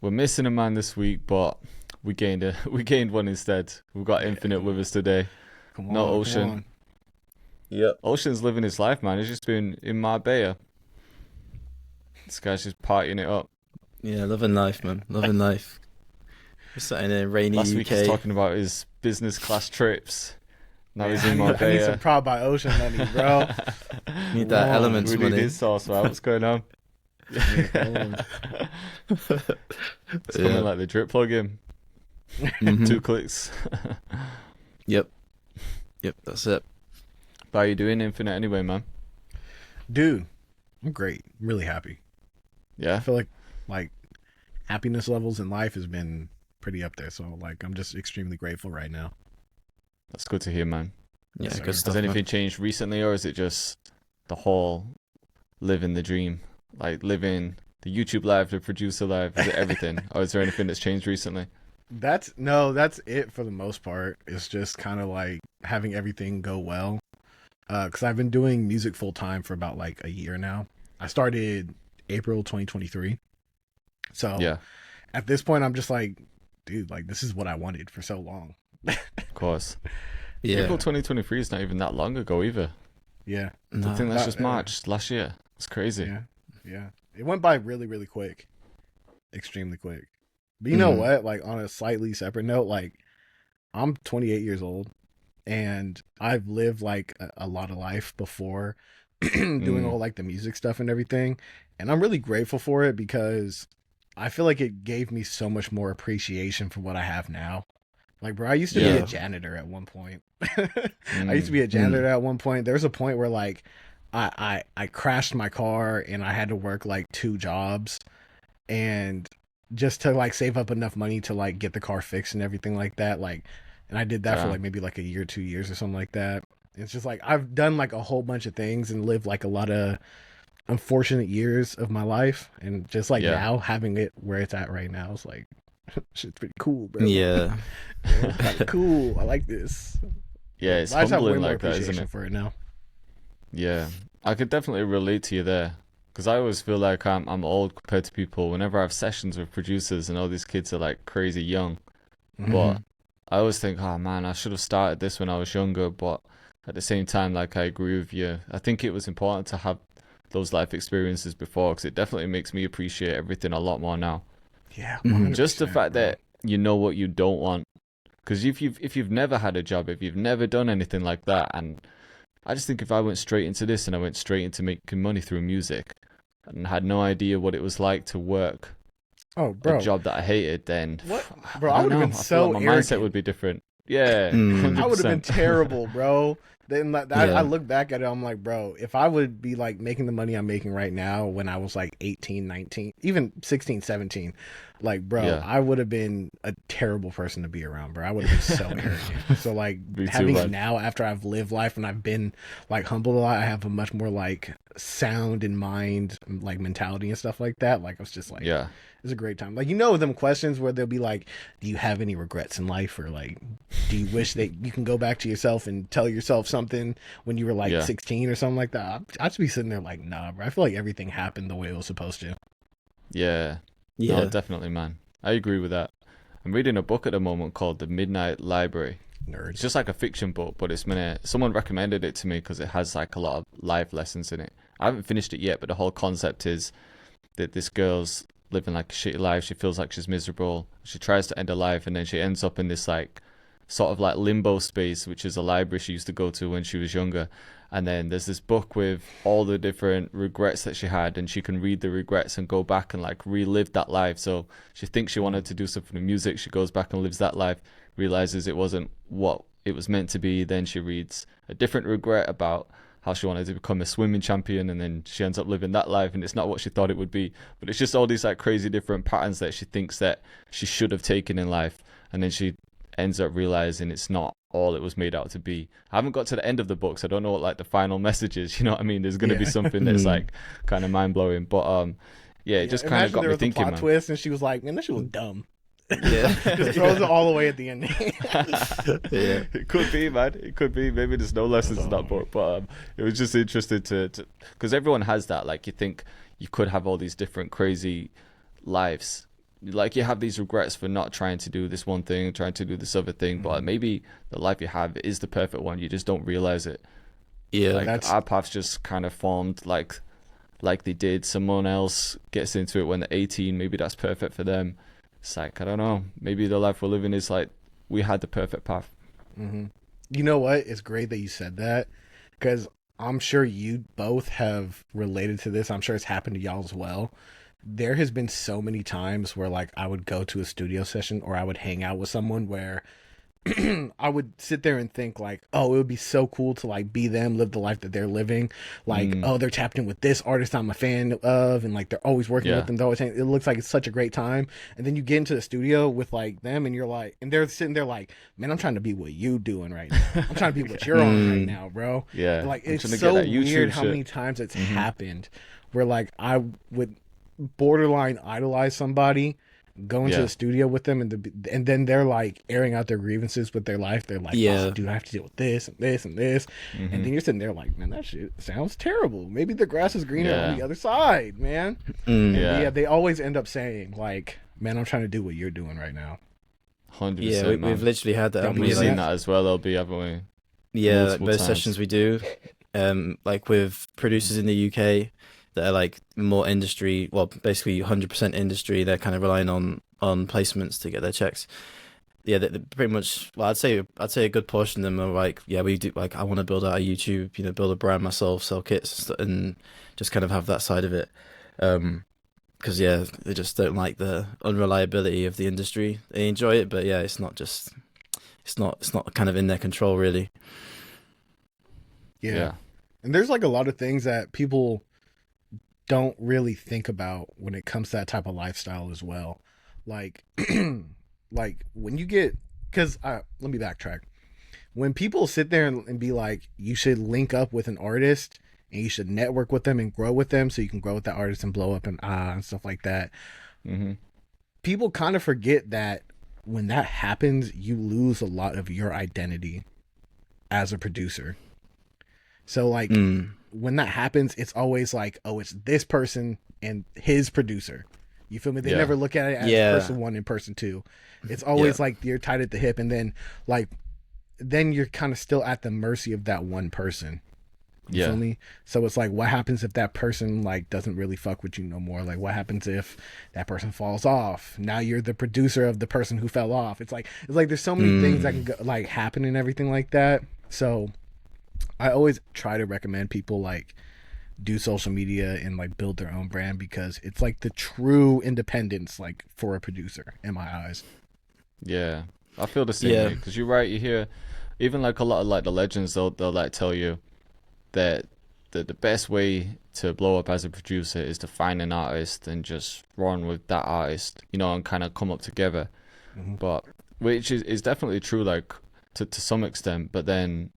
We're missing a man this week, but we gained one instead. We've got Infinite with us today. Come No on, Ocean. come on. Yep. Ocean's living his life, man. He's just been in Marbella. This guy's just partying it up. Yeah, loving life, man. Loving life. We're sat in a rainy Last UK. week he's talking about his business class trips. Now he's in I need some Marbella. Proud by Ocean money, bro. Need that Whoa, elements We need money. his sauce, man. What's going on? It's coming like the drip plug-in. Mhm. 2 clicks. Yep, that's it. How are you doing, Infinite, anyway, man? Dude, I'm great. I'm really happy. I Yeah? feel like happiness levels in life has been pretty up there. So like I'm just extremely grateful right now. That's good to hear, man. Yeah, Yes, sir. good stuff. Has anything Man. changed recently, or is it just the whole living the dream? Like living the YouTube life, the producer life, is it everything? Or is there anything that's changed recently? That's it for the most part. It's just kind of like having everything go well. Because I've been doing music full time for about like a year now. I started April 2023. So Yeah, at this point, I'm just like, dude, like this is what I wanted for so long. of course. Yeah. April 2023 is not even that long ago either. Yeah, I No. think that's That- just March last year. It's crazy. yeah. It went by really, really quick, extremely quick. But you know Mhm. what? Like on a slightly separate note, like I'm 28 years old, and I've lived like a lot of life before doing all like the music stuff and everything, and I'm really grateful for it because I feel like it gave me so much more appreciation for what I have now. Like, bro, I used to be Yeah. a janitor at one point. I used to be a janitor at one point. There was a point where like I crashed my car and I had to work like 2 jobs, and just to like save up enough money to like get the car fixed and everything like that. Like, and I did that for Yeah. like maybe like a year, 2 years or something like that. It's just like I've done like a whole bunch of things and lived like a lot of unfortunate years of my life, and just like Yeah. now having it where it's at right now, it's like shit's pretty cool, bro. Yeah. It's kinda cool. I like this. Yeah, it's I just have way humbling more like that, isn't appreciation it? for it now. Yeah, I could definitely relate to you there. Because I always feel like I'm old compared to people. Whenever I have sessions with producers and all these kids are like crazy young. Mm-hmm. But I always think, oh man, I should have started this when I was younger. But at the same time, like I agree with you. I think it was important to have those life experiences before, because it definitely makes me appreciate everything a lot more now. Yeah, Mhm. Just the 100%, fact bro. that you know what you don't want. Because if you've never had a job, if you've never done anything like that, and I just think if I went straight into this and I went straight into making money through music and had no idea what it was like to work Oh, bro. a job that I hated, then What? Bro, I don't would've know. been I feel so like my mindset arrogant. would be different. Yeah, Mm. I would have been 100%. terrible, bro. Then I Yeah. look back at it, I'm like, bro, if I would be like making the money I'm making right now when I was like 18, 19, even 16, 17, like, bro, Yeah. I would have been a terrible person to be around, bro. I would have been so arrogant. So like Me too, having it man. now after I've lived life and I've been like humbled a lot, I have a much more like sound in mind, like mentality and stuff like that. Like I was just like, Yeah, it's a great time. Like, you know, them questions where they'll be like, do you have any regrets in life? Or like, do you wish that you can go back to yourself and tell yourself something when you were like Yeah. 16 or something like that? I'd just be sitting there like, nah, bro. I feel like everything happened the way it was supposed to. yeah. Yeah. No, definitely, man. I agree with that. I'm reading a book at the moment called The Midnight Library. It's Nerds. just like a fiction book, but it's someone recommended it to me because it has like a lot of life lessons in it. I haven't finished it yet, but the whole concept is that this girl's living like a shitty life. She feels like she's miserable. She tries to end her life, and then she ends up in this like sort of like limbo space, which is a library she used to go to when she was younger. And then there's this book with all the different regrets that she had, and she can read the regrets and go back and like relive that life. So she thinks she wanted to do something with music. She goes back and lives that life, realizes it wasn't what it was meant to be. Then she reads a different regret about how she wanted to become a swimming champion, and then she ends up living that life, and it's not what she thought it would be. But it's just all these like crazy different patterns that she thinks that she should have taken in life, and then she ends up realizing it's not all it was made out to be. I haven't got to the end of the book, so I don't know what like the final message is. You know what I mean? There's going to be Yeah. something that's like kind of mind blowing, but yeah, it just kind of Imagine got there me was thinking, a plot man. twist and she was like, man, this shit was dumb. Yeah. Just throws it all away at the end. Yeah. It could be, man. It could be. Maybe there's no lessons in that book, but it was just interesting to because everyone has that. Like, you think you could have all these different crazy lives, like you have these regrets for not trying to do this one thing, trying to do this other thing, but maybe the life you have is the perfect one. You just don't realize it. Yeah. Like our paths just kind of formed like they did. Someone else gets into it when they're 18. Maybe that's perfect for them. It's like, I don't know. Maybe the life we're living is like we had the perfect path. Mm-hmm. You know what? It's great that you said that, because I'm sure you both have related to this. I'm sure it's happened to y'all as well. There has been so many times where like I would go to a studio session or I would hang out with someone where I would sit there and think like, oh, it would be so cool to like be them, live the life that they're living. Like, oh, they're tapped in with this artist I'm a fan of, and like they're always working with them. They're always saying, it looks like it's such a great time. And then you get into the studio with like them, and you're like, and they're sitting there like, man, I'm trying to be what you doing right now. I'm trying to be what you're on right now, bro. Yeah, like it's so weird how many times it's happened where like I would borderline idolize somebody, go into the studio with them, and then they're like airing out their grievances with their life. They're like, oh, dude, I have to deal with this and this and this. And then you're sitting there like, man, that shit sounds terrible. Maybe the grass is greener on the other side, man. And they always end up saying like, man, I'm trying to do what you're doing right now. 100%. Yeah, we've literally had that. We've seen that as well, LB, haven't we? Yeah, like most sessions we do, like with producers in the UK that are like more industry, well, basically 100% industry. They're kind of relying on placements to get their checks. Yeah, they pretty much. Well, I'd say a good portion of them are like, yeah, we do. Like, I want to build out a YouTube, build a brand myself, sell kits, and just kind of have that side of it. Because they just don't like the unreliability of the industry. They enjoy it, but it's not kind of in their control really. Yeah. And there's like a lot of things that people don't really think about when it comes to that type of lifestyle as well. Like, like when you get, because let me backtrack. When people sit there and be like, you should link up with an artist and you should network with them and grow with them so you can grow with that artist and blow up and stuff like that. People kind of forget that when that happens, you lose a lot of your identity as a producer. So like when that happens, it's always like, oh, it's this person and his producer. You feel me? They never look at it as person one and person two. It's always like you're tied at the hip, and then you're kind of still at the mercy of that one person. You feel me? So it's like, what happens if that person like doesn't really fuck with you no more? Like, what happens if that person falls off? Now you're the producer of the person who fell off. It's like there's so many things that can go, like happen and everything like that. So I always try to recommend people like do social media and like build their own brand, because it's like the true independence like for a producer in my eyes. Yeah, I feel the same way, because you're right. You hear even like a lot of like the legends, they'll like tell you that the best way to blow up as a producer is to find an artist and just run with that artist, and kind of come up together. But which is definitely true, like to some extent. But then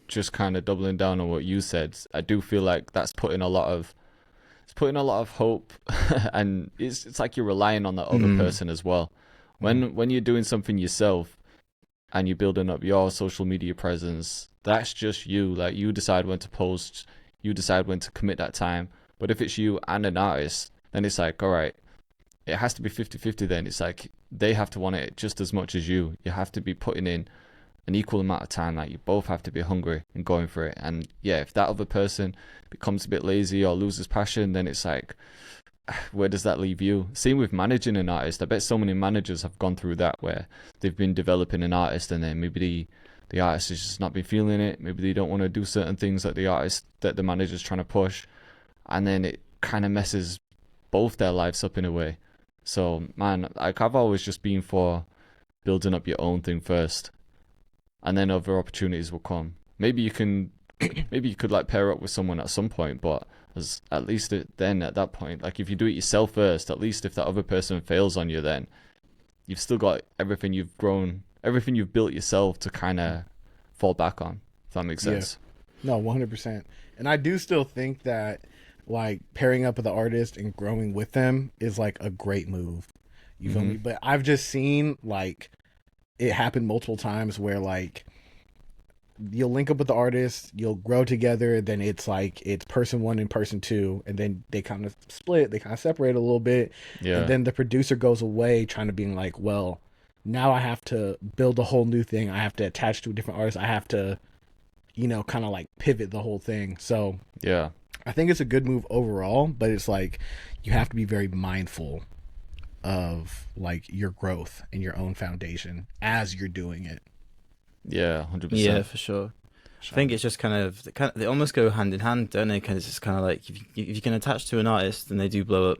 just kind of doubling down on what you said, I do feel like that's putting a lot of hope and it's like you're relying on that other person as well. When you're doing something yourself and you're building up your social media presence, that's just you. Like, you decide when to post, you decide when to commit that time. But if it's you and an artist, then it's like, all right, it has to be 50-50 then. It's like they have to want it just as much as you. You have to be putting in an equal amount of time. Like, you both have to be hungry and going for it. And if that other person becomes a bit lazy or loses passion, then it's like, where does that leave you? Same with managing an artist. I bet so many managers have gone through that, where they've been developing an artist and then maybe the artist has just not been feeling it. Maybe they don't want to do certain things that the manager's trying to push, and then it kind of messes both their lives up in a way. So man, like, I've always just been for building up your own thing first, and then other opportunities will come. Maybe you could like pair up with someone at some point, but at least at that point, like if you do it yourself first, at least if that other person fails on you, then you've still got everything you've built yourself to kind of fall back on, if that makes sense. No, 100%. And I do still think that like pairing up with the artist and growing with them is like a great move. You feel me? But I've just seen like it happen multiple times where like you'll link up with the artist, you'll grow together, then it's like it's person one and person two, and then they kind of split, they kind of separate a little bit, and then the producer goes away trying to be like, well, now I have to build a whole new thing, I have to attach to a different artist, I have to, you know, kind of like pivot the whole thing. So yeah, I think it's a good move overall, but it's like you have to be very mindful of like your growth and your own foundation as you're doing it. Yeah, 100%. Yeah, for sure. I think it's just kind of they almost go hand in hand, don't they? Because it's kind of like if you can attach to an artist and they do blow up,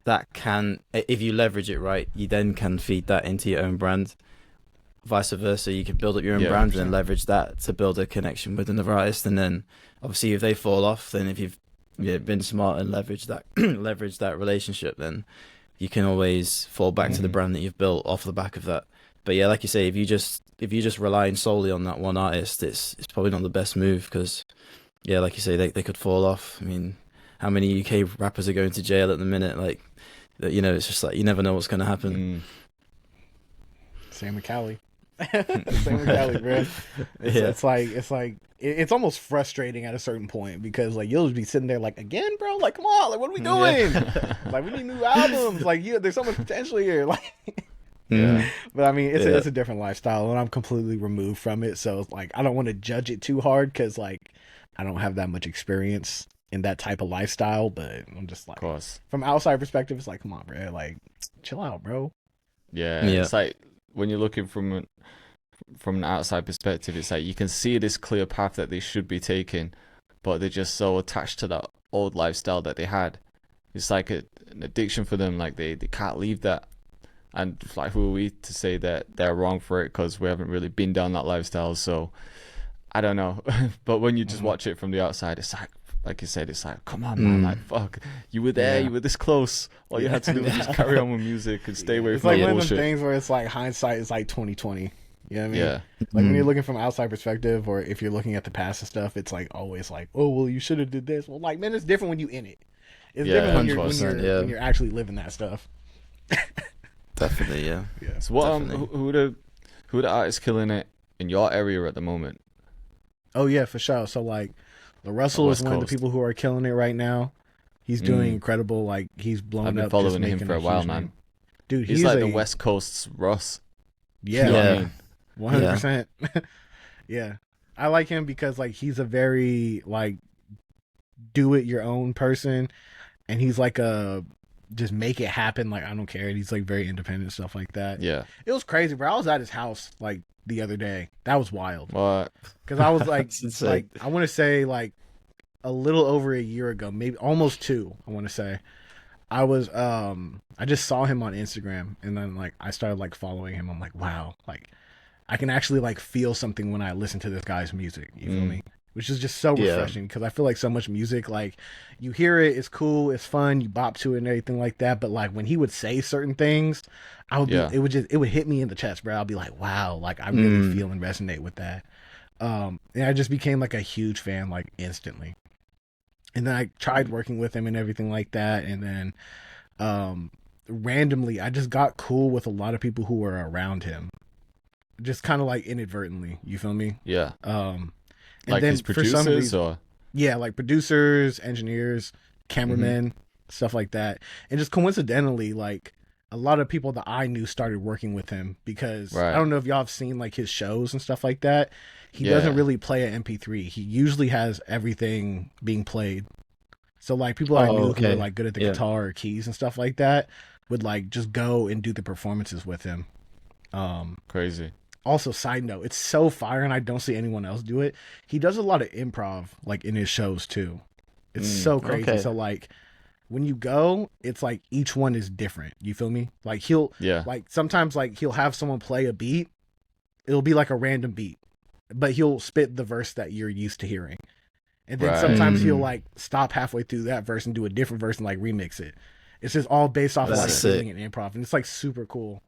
that can, if you leverage it right, you then can feed that into your own brand. Vice versa, you can build up your own brand 100%. And leverage that to build a connection with another artist. And then obviously if they fall off, then if you've been smart and leverage that relationship, then you can always fall back to the brand that you've built off the back of that. But yeah, like you say, if you just relying solely on that one artist, it's probably not the best move, because yeah, like you say, they could fall off. I mean, how many UK rappers are going to jail at the minute? Like, you know, it's just like you never know what's going to happen. Same with Cali. Same with Cali, bro. It's like it's almost frustrating at a certain point, because like you'll just be sitting there like, again, bro, like come on, like what are we doing? Like we need new albums. Like there's so much potential here. Like. Yeah, but I mean, it's a different lifestyle, and I'm completely removed from it. So it's like I don't want to judge it too hard, because like I don't have that much experience in that type of lifestyle. But I'm just like, of course, from outside perspective, it's like, come on, bro, like chill out, bro. Yeah, it's like when you're looking from an outside perspective, it's like you can see this clear path that they should be taking, but they're just so attached to that old lifestyle that they had. It's like an addiction for them. Like they can't leave that. And like, who are we to say that they're wrong for it? Because we haven't really been down that lifestyle. So I don't know. But when you just watch it from the outside, it's like you said, it's like, come on, man, like fuck, you were there, you were this close. All you had to do was just carry on with music and stay away from the bullshit. It's like one of those things where it's like hindsight is like 2020. You know what I mean? Yeah. Like when you're looking from outside perspective, or if you're looking at the past and stuff, it's like always like, oh well, you should have did this. Well, like man, it's different when you in it. It's different when you're actually living that stuff. Definitely, yeah. So what? Who are the artists killing it in your area at the moment? Oh yeah, for sure. So like, LaRussell is one of the people who are killing it right now. He's doing incredible. Like he's blown up. I've been following him for a while, man. Dude, he's like the West Coast's Russ. Yeah, you know what I mean? 100%. Yeah, I like him because like he's a very like do it your own person, and he's like a just make it happen, like I don't care. And he's like very independent, stuff like that. Yeah, it was crazy, bro. I was at his house like the other day. That was wild. What? Because I was like, like I want to say like a little over a year ago, maybe almost 2. I want to say I was I just saw him on Instagram, and then like I started like following him. I'm like, wow, like I can actually like feel something when I listen to this guy's music. You feel me? Which is just so refreshing, because I feel like so much music, like you hear it, it's cool, it's fun, you bop to it and everything like that. But like when he would say certain things, I would be, it would hit me in the chest, bro. I'll be like, wow, like I really feel and resonate with that. And I just became like a huge fan, like instantly. And then I tried working with him and everything like that. And then randomly, I just got cool with a lot of people who were around him, just kind of like inadvertently. You feel me? Yeah. And like then his producers, for some reason, or yeah, like producers, engineers, cameramen, stuff like that. And just coincidentally, like a lot of people that I knew started working with him, because I don't know if y'all have seen like his shows and stuff like that. He doesn't really play an MP3. He usually has everything being played. So like people I knew who were like good at the guitar or keys and stuff like that would like just go and do the performances with him. Crazy. Also, side note, it's so fire, and I don't see anyone else do it. He does a lot of improv, like in his shows too. It's so crazy. So like, when you go, it's like each one is different. You feel me? Like he'll, like sometimes like he'll have someone play a beat. It'll be like a random beat, but he'll spit the verse that you're used to hearing. And then sometimes he'll like stop halfway through that verse and do a different verse and like remix it. It's just all based off of like feeling and improv, and it's like super cool.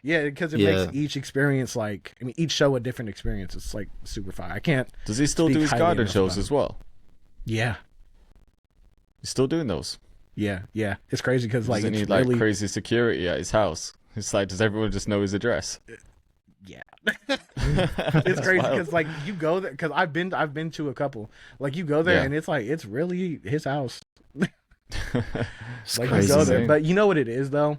Yeah, because it makes each experience like, I mean, each show a different experience. It's like super fire. I can't. Does he still do his garden shows as well? Yeah, he's still doing those. Yeah. It's crazy because like doesn't it's need like really crazy security at his house. It's like, does everyone just know his address? Yeah. That's It's crazy wild. because like you go there because I've been to a couple. Like you go there Yeah. and it's like it's really his house. It's Like you crazy, go there, man. but you know what it is though.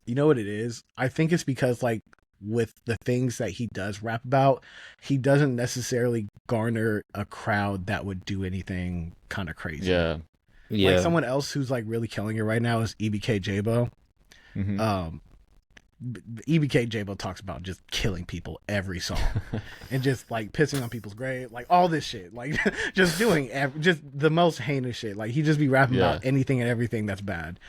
You know what it is. I think it's because like with the things that he does rap about, he doesn't necessarily garner a crowd that would do anything kind of crazy. Yeah. Like Yeah. someone else who's like really killing it right now is EBK Jabo. Hmm. Um, EBK Jabo talks about just killing people every song and just like pissing on people's grave, like all this shit, like just doing just the most heinous shit. Like he just be rapping Yeah. about anything and everything that's bad.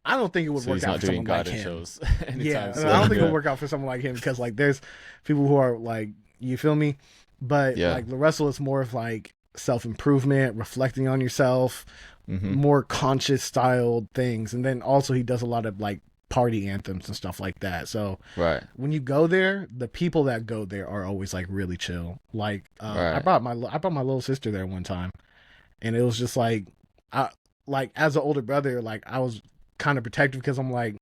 I don't think it would So work he's out not for doing someone like garden him. shows Yeah, anytime I soon. don't think it Yeah. would work out for someone like him because like there's people who are like, you feel me? But Yeah. like LaRussell is more of like self improvement, reflecting on yourself, Hmm. more conscious styled things, and then also he does a lot of like party anthems and stuff like that. So Right. when you go there, the people that go there are always like really chill. Like I Right. brought my little sister there one time, and it was just like I like as an older brother, like I was kind of protective because I'm like,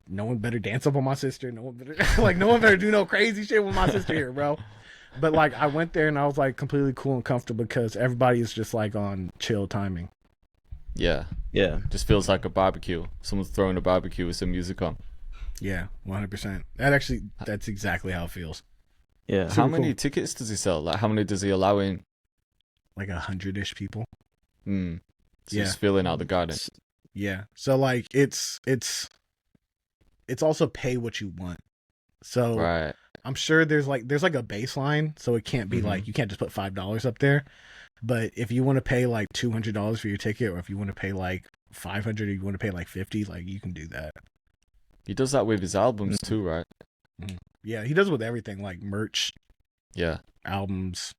no one better dance up on my sister. No one better like no one better do no crazy shit with my sister here, bro. But like I went there and I was like completely cool and comfortable because everybody is just like on chill timing. Yeah. Yeah. Just feels like a barbecue. Someone's throwing a barbecue with some music on. Yeah, 100%. That's exactly how it feels. Yeah. Super How many cool. tickets does he sell? Like, how many does he allow in? Like 100-ish people. Mm. So Yeah. he's filling out the garden. Yeah. So like it's also pay what you want. So Right. I'm sure there's like a baseline, so it can't be Mhm. like you can't just put $5 up there. But if you want to pay like $200 for your ticket, or if you want to pay like 500, or you want to pay like 50, like you can do that. He does that with his albums too, right? Yeah, he does it with everything, like merch, Yeah. albums,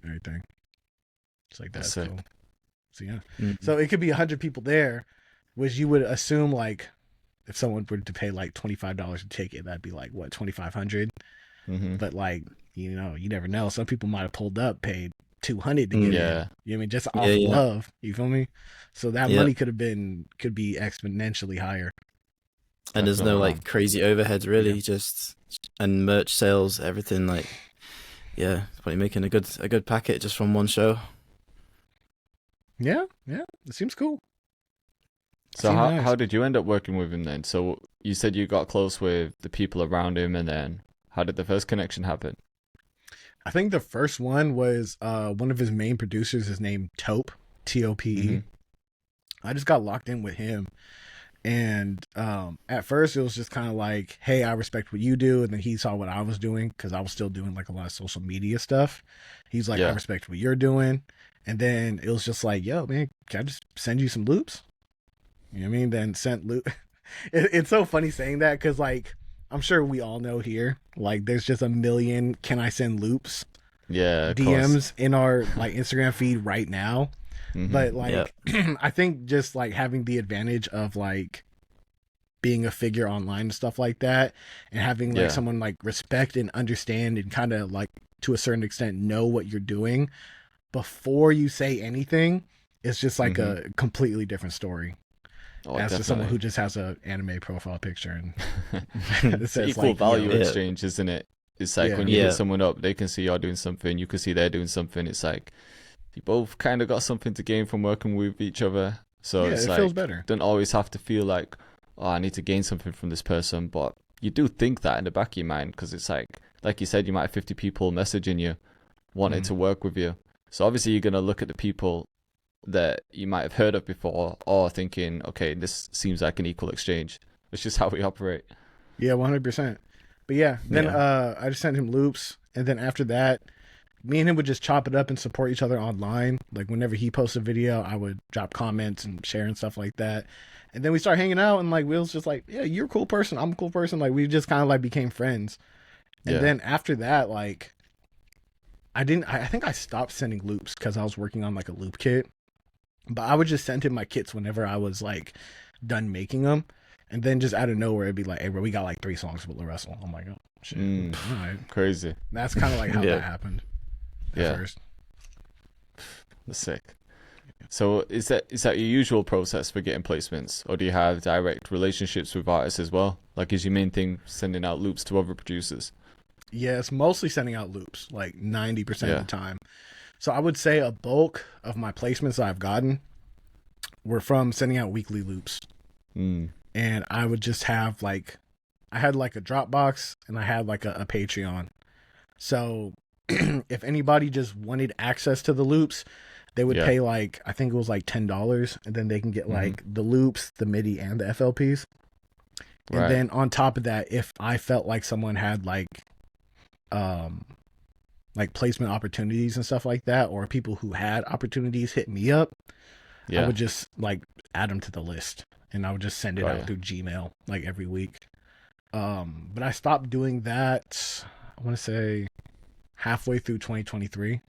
everything. It's like That's that's sick. cool. So yeah, Mhm. so it could be 100 people there, which you would assume like if someone were to pay like $25 a ticket, that'd be like what 2,500. Hmm. But like you never know. Some people might have pulled up, paid 200 to get in. Yeah. You know what I mean? Just off Yeah, yeah. love. You feel me? So that Yeah. money could be exponentially higher. And there's no Definitely. like crazy overheads really, Yeah. just and merch sales, everything like yeah, probably making a good packet just from one show. Yeah, it seems cool. So Seems how nice. how did you end up working with him then? So you said you got close with the people around him, and then how did the first connection happen? I think the first one was one of his main producers is named Tope, Tope. Mhm. I just got locked in with him. And at first it was just kind of like, hey, I respect what you do. And then he saw what I was doing because I was still doing like a lot of social media stuff. He's like, I Yeah. respect what you're doing. And then it was just like, yo, man, can I just send you some loops? You know what I mean? Then sent loop. It's so funny saying that because like I'm sure we all know here, like there's just a million can I send loops Yeah, of course. DMs in our like Instagram feed right now. Mhm. But like I think just like having the advantage of like being a figure online and stuff like that, and having like Yeah. someone like respect and understand and kind of like to a certain extent know what you're doing before you say anything, it's just like a completely different story. Oh, As to someone who definitely. just has a anime profile picture and it It's says equal like, value yo, Yeah. exchange, isn't it? It's like Yeah. when you Yeah. hit someone up, they can see you're doing something, you can see they're doing something. It's like you both kind of got something to gain from working with each other. So yeah, it's it like feels better. don't always have to feel like, oh, I need to gain something from this person, but you do think that in the back of your mind because it's like you said, you might have 50 people messaging you, wanting to work with you. So obviously you're gonna look at the people that you might have heard of before, or thinking, okay, this seems like an equal exchange. It's just how we operate. Yeah, 100%. But yeah, then Yeah. I just sent him loops, and then after that, me and him would just chop it up and support each other online. Like whenever he posts a video, I would drop comments and share and stuff like that. And then we start hanging out, and like we was just like, yeah, you're a cool person, I'm a cool person. Like we just kind of like became friends. And Yeah. then after that, like I think I stopped sending loops because I was working on like a loop kit. But I would just send him my kits whenever I was like done making them. And then just out of nowhere, it'd be like, hey, bro, we got like 3 songs with LaRussell. I'm like, oh, shit. All right. Crazy. That's kind of like how Yeah. that happened at Yeah. first. That's sick. So is that your usual process for getting placements, or do you have direct relationships with artists as well? Like, is your main thing sending out loops to other producers? Yeah, it's mostly sending out loops, like 90% of Yeah. the time. So I would say a bulk of my placements I've gotten were from sending out weekly loops. Mm. And I would just have like, I had like a Dropbox and I had like a Patreon. So if anybody just wanted access to the loops, they would Yeah. pay like, I think it was like $10, and then they can get like the loops, the MIDI, and the FLPs. And Right. then on top of that, if I felt like someone had like placement opportunities and stuff like that, or people who had opportunities hit me up, Yeah. I would just like add them to the list, and I would just send it Got out ya. through Gmail like every week. But I stopped doing that, I want to say halfway through 2023,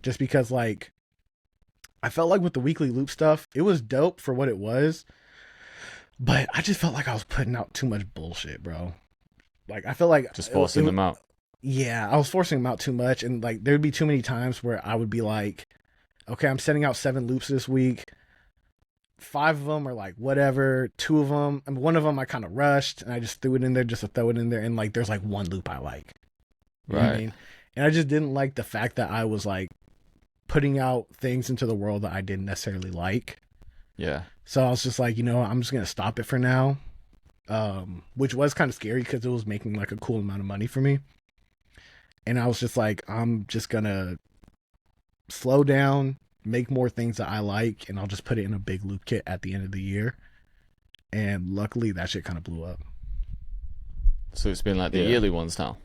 just because like I felt like with the weekly loop stuff, it was dope for what it was, but I just felt like I was putting out too much bullshit, bro. Like I felt like Just forcing them out. Yeah, I was forcing them out too much, and like there'd be too many times where I would be like, okay, I'm sending out 7 loops this week. 5 of them are like whatever. 2 of them, and one of them I kind of rushed, and I just threw it in there just to throw it in there, and like there's like one loop I like. You know what I Right. mean? And I just didn't like the fact that I was like putting out things into the world that I didn't necessarily like. Yeah. So I was just like, I'm just gonna stop it for now. Which was kind of scary because it was making like a cool amount of money for me. And I was just like, I'm just gonna slow down, make more things that I like, and I'll just put it in a big loop kit at the end of the year. And luckily that shit kind of blew up. So it's been like the yearly ones now.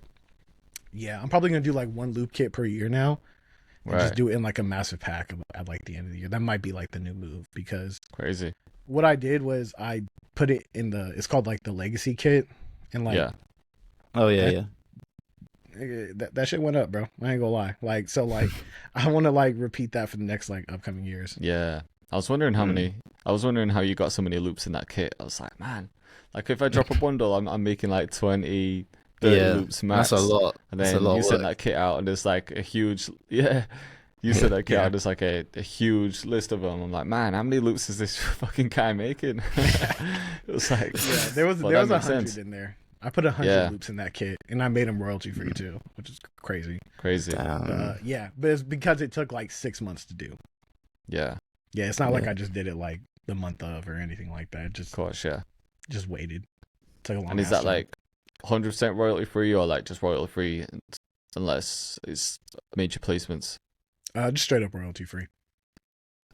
Yeah, I'm probably gonna do like 1 loop kit per year now. And just Right. do it in like a massive pack at like the end of the year. That might be like the new move, because Crazy. what I did was I put it in it's called like the legacy kit, and like Yeah. Oh yeah, yeah. that shit went up, bro. I ain't gonna lie. Like, so like I want to like repeat that for the next like upcoming years. Yeah. I was wondering how many. I was wondering how you got so many loops in that kit. I was like, man, like if I drop a bundle, I'm making like 20, 30 Yeah, loops max. that's a lot. And That's then a lot you of send work. that kit out, and there's like a huge, yeah. You send that kit Yeah. out, there's like a huge list of them. I'm like, man, how many loops is this fucking guy making? It was like, Yeah, there was well, there that was makes 100 sense. in there. I put 100 Yeah. loops in that kit, and I made them royalty free too, which is crazy. Crazy. Damn. Yeah, but it's because it took like 6 months to do. Yeah, Yeah, it's not like Yeah. I just did it like the month of or anything like that. of Just course, yeah. waited. Took a long. And is ass that time. like 100% royalty free, or like just royalty free unless it's major placements? Just straight up royalty free.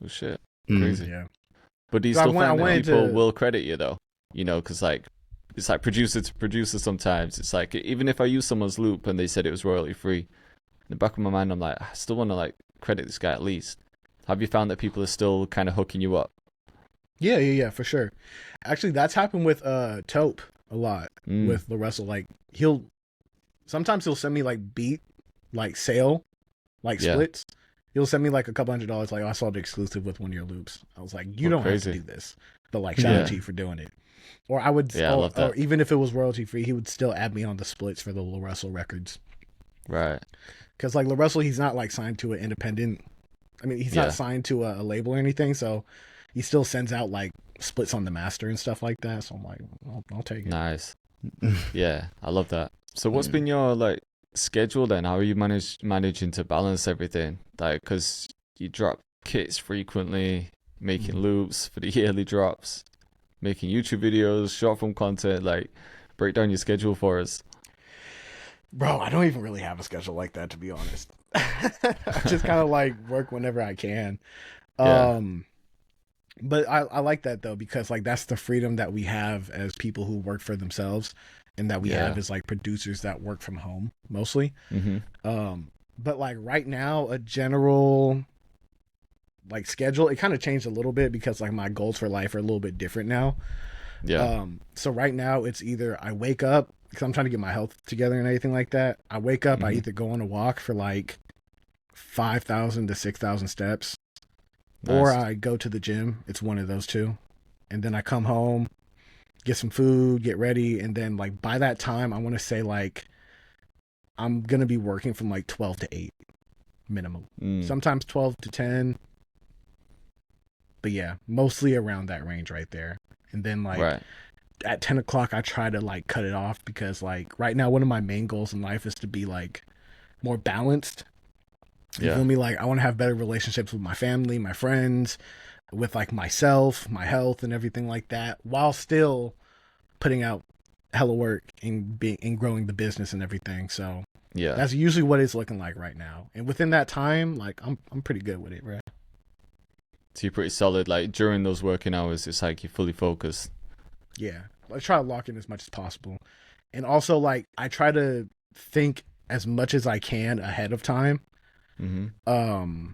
Oh shit, Mm. crazy. Yeah. But do you So I still went- find I that wanted people to- will credit you though? You know, because like it's like producer to producer sometimes. It's like even if I use someone's loop and they said it was royalty free, in the back of my mind I'm like, I still want to like credit this guy at least. Have you found that people are still kind of hooking you up? Yeah, for sure. Actually, that's happened with Taupe a lot with LaRussell. Like sometimes he'll send me like beat, like sale, like Yeah. splits. He'll send me like a couple $100, like, I saw the exclusive with one of your loops. I was like, you Oh, don't have crazy. to do this, but like shout Yeah. out to you for doing it. Or I would, Yeah, I love that. or even if it was royalty free, he would still add me on the splits for the LaRussell records. Right. Because like LaRussell, he's not like signed to an independent. I mean, he's Yeah. not signed to a label or anything, so he still sends out like splits on the master and stuff like that. So I'm like, I'll take it. Nice. Yeah, I love that. So what's Yeah. been your like schedule then? How are you managing to balance everything? Like, because you drop kits frequently, making loops for the yearly drops, making YouTube videos, short form content. Like, break down your schedule for us. Bro, I don't even really have a schedule like that, to be honest. I just kind of like work whenever I can. Yeah. But I like that though, because like that's the freedom that we have as people who work for themselves, and that we Yeah. have as like producers that work from home mostly. Mm-hmm. But like right now, a general like schedule, it kind of changed a little bit because like my goals for life are a little bit different now. Yeah. So right now it's either I wake up, because I'm trying to get my health together and everything like that. I wake up, I Mhm. either go on a walk for like 5,000 to 6,000 steps, Nice. or I go to the gym. It's one of those two. And then I come home, get some food, get ready, and then like by that time I want to say like I'm going to be working from like 12 to 8 minimum. Mm. Sometimes 12 to 10, But yeah, mostly around that range right there. And then like Right. at 10 o'clock, I try to like cut it off because like right now, one of my main goals in life is to be like more balanced. You Yeah. feel me? Like I want to have better relationships with my family, my friends, with like myself, my health, and everything like that, while still putting out hella work and being and growing the business and everything. So Yeah. that's usually what it's looking like right now. And within that time, like I'm pretty good with it, bro. So you're pretty solid. Like during those working hours, it's like you're fully focused. Yeah, I try to lock in as much as possible, and also like I try to think as much as I can ahead of time. Mm-hmm.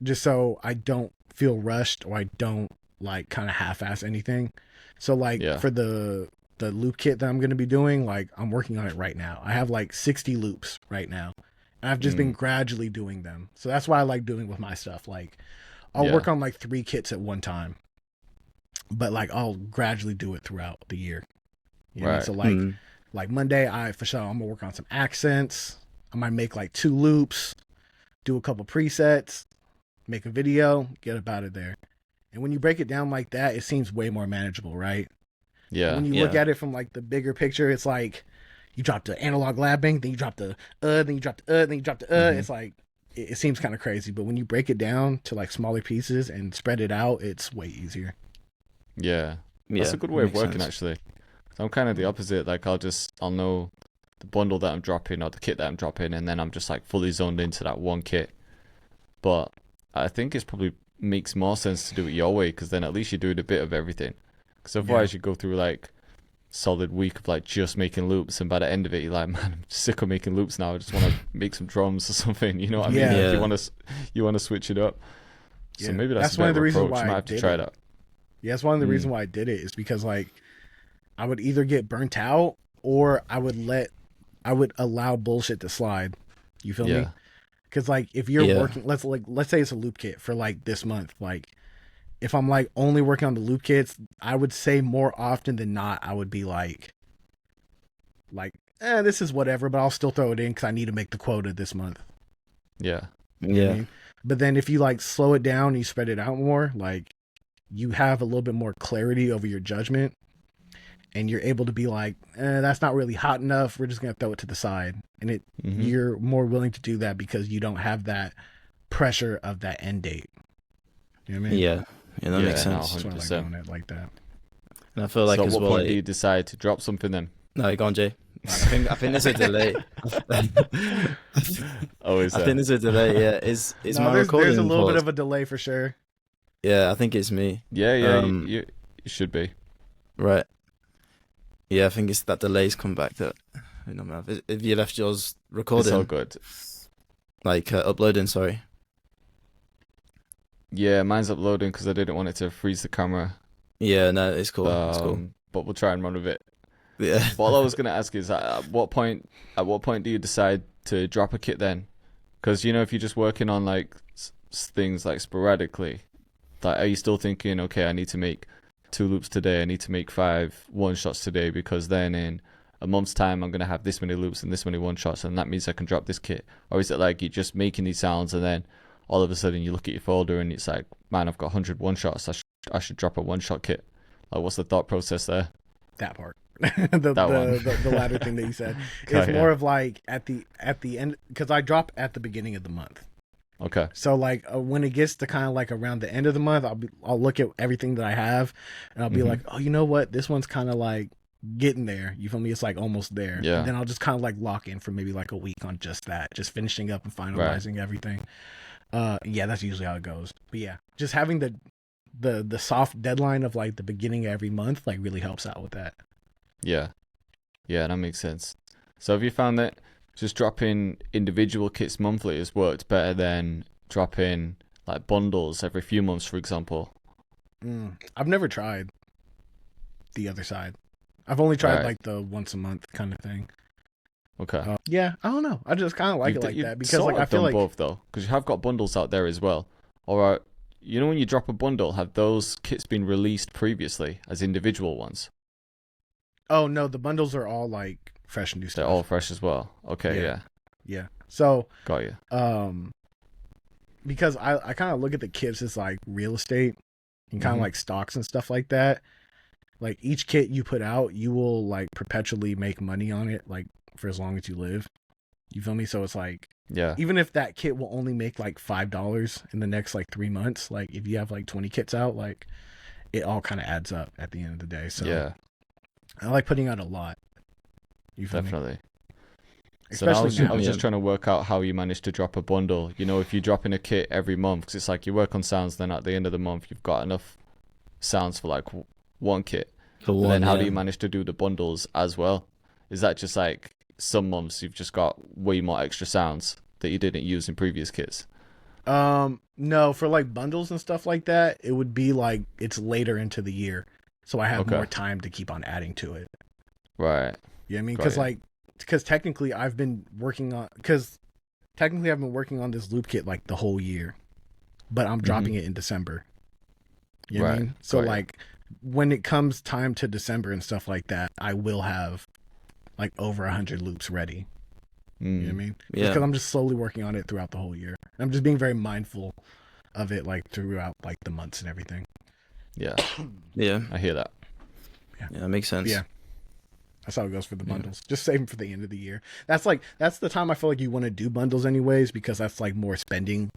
Just so I don't feel rushed or I don't like kind of half-ass anything. So like Yeah. for the loop kit that I'm going to be doing, like I'm working on it right now. I have like 60 loops right now. And I've just been gradually doing them. So that's why I like doing with my stuff. Like I'll work on like 3 kits at one time. But like I'll gradually do it throughout the year. You know what I mean? So like Monday, for sure I'm gonna work on some accents. I might make like 2 loops, do a couple presets, make a video, get up out of there. And when you break it down like that, it seems way more manageable, right? Yeah. When you look at it from like the bigger picture, it's like you drop the analog labbing, then you drop the then you drop the then you drop the It's like it seems kind of crazy, but when you break it down to like smaller pieces and spread it out, it's way easier. Yeah. That's a good way of working, sense. actually. So I'm kind of the opposite. Like I'll know the bundle that I'm dropping or the kit that I'm dropping, and then I'm just like fully zoned into that one kit. But I think it's probably makes more sense to do it your way, because then at least you're doing a bit of everything. Because otherwise you go through like solid week of like just making loops, and by the end of it you're like, man, I'm sick of making loops now. I just want to make some drums or something. You know what I mean? Yeah. Like you want to switch it up. So maybe that's one of the better reasons approach. why Might I have to did try it. that. Yeah, that's one of the reasons why I did it is because like I would either get burnt out or I would allow bullshit to slide. You feel me? Because like if you're working, let's say it's a loop kit for like this month. Like if I'm like only working on the loop kits, I would say more often than not I would be like this is whatever, but I'll still throw it in because I need to make the quota this month. Yeah. You know what I mean? But then if you like slow it down and you spread it out more, like you have a little bit more clarity over your judgment, and you're able to be like, that's not really hot enough. We're just gonna throw it to the side, and you're more willing to do that because you don't have that pressure of that end date. You know what I mean? Yeah, that makes sense. No, 100%. That's why I like doing it like that. And I feel like so as at what well, point do you decide to drop something then? No, go on, Jay. I think there's a delay. Is I think there's a delay. Yeah, is my recording? There's a little bit of a delay for sure. Yeah, I think it's me. Yeah, you should be. Right. Yeah, I think it's that delay's come back that if you left yours recording. It's all good. Like uploading, sorry. Yeah, mine's uploading because I didn't want it to freeze the camera. Yeah, no, it's cool. It's cool. But we'll try and run with it. Yeah. But all I was gonna ask is, at what point do you decide to drop a kit then? Because if you're just working on like things like sporadically, like are you still thinking, okay, I need to make 2 loops today, I need to make 5 1-shots today, because then in a month's time I'm gonna have this many loops and this many 1-shots, and that means I can drop this kit? Or is it like you're just making these sounds and then all of a sudden you look at your folder and it's like, man, I've got 100 1-shots, I should drop a 1-shot kit? Like, what's the thought process there? That part. the latter thing that you said. It's more of like at the end, because I drop at the beginning of the month. Okay. So like when it gets to kind of like around the end of the month, I'll look at everything that I have, and I'll be like, oh, you know what? This one's kind of like getting there. You feel me? It's like almost there. Yeah. And then I'll just kind of like lock in for maybe like a week on just that, just finishing up and finalizing everything. Yeah, that's usually how it goes. But yeah, just having the soft deadline of like the beginning of every month like really helps out with that. Yeah, that makes sense. So have you found that just dropping individual kits monthly has worked better than dropping like bundles every few months, for example? I've never tried the other side. I've only tried like the once a month kind of thing. Okay. Yeah, I don't know. I just kind of like it like that because like I feel like both though, because you have got bundles out there as well. Or when you drop a bundle, have those kits been released previously as individual ones? Oh no, the bundles are all like fresh new stuff. They're all fresh as well. Okay, yeah. Yeah. So Got you. because I kind of look at the kits as like real estate and kind of like stocks and stuff like that. Like each kit you put out, you will like perpetually make money on it, like for as long as you live. You feel me? So it's like, Yeah. even if that kit will only make like $5 in the next like 3 months, like if you have like 20 kits out, like it all kind of adds up at the end of the day. So yeah, I like putting out a lot. You feel me? definitely. So now Especially I was now. just trying to work out how you manage to drop a bundle. You know, if you drop in a kit every month, because it's like you work on sounds, then at the end of the month, you've got enough sounds for like one kit. For But one, then how do yeah. you manage to do the bundles as well? Is that just like some months you've just got way more extra sounds that you didn't use in previous kits? No, for like bundles and stuff like that, it would be like it's later into the year, so I have Okay. more time to keep on adding to it. Right. You know what I mean? Got ya. Because technically I've been working on this loop kit like the whole year, but I'm dropping it in December. You know what I Right. mean? So Got ya. like when it comes time to December and stuff like that, I will have like over 100 loops ready. You know what I mean? Yeah. Because I'm just slowly working on it throughout the whole year. I'm just being very mindful of it like throughout like the months and everything. Yeah. Yeah. I hear that. Yeah, that makes sense. Yeah. That's how it goes for the bundles. Just save them for the end of the year. That's the time I feel like you want to do bundles anyways, because that's like more spending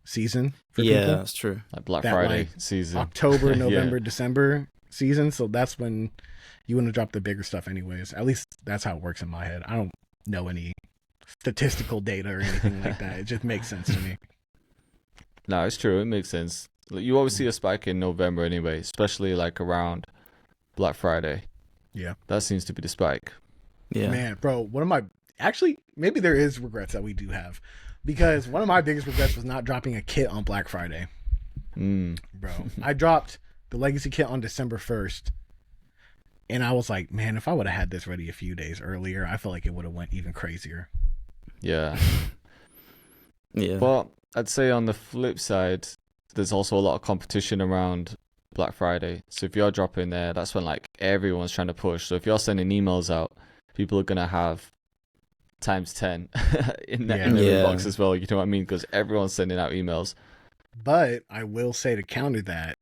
season for Yeah, people. that's true. Like Black That, Friday like, season. October, Yeah. November, December season. So that's when you want to drop the bigger stuff anyways. At least that's how it works in my head. I don't know any statistical data or anything like that. It just makes sense to me. No, it's true. It makes sense. Like, you always see a spike in November anyway, especially like around Black Friday. Yeah. That seems to be the spike. Yeah. Man, bro, actually, maybe there is regrets that we do have, because one of my biggest regrets was not dropping a kit on Black Friday. Bro, I dropped the Legacy kit on December 1st, and I was like, man, if I would have had this ready a few days earlier, I feel like it would have went even crazier. Yeah. Yeah. But I'd say on the flip side, there's also a lot of competition around Black Friday. So if you're dropping there, that's when like everyone's trying to push. So if you're sending emails out, people are gonna have times 10 in their Yeah. inbox as well. You know what I mean? Because everyone's sending out emails. But I will say, to counter that,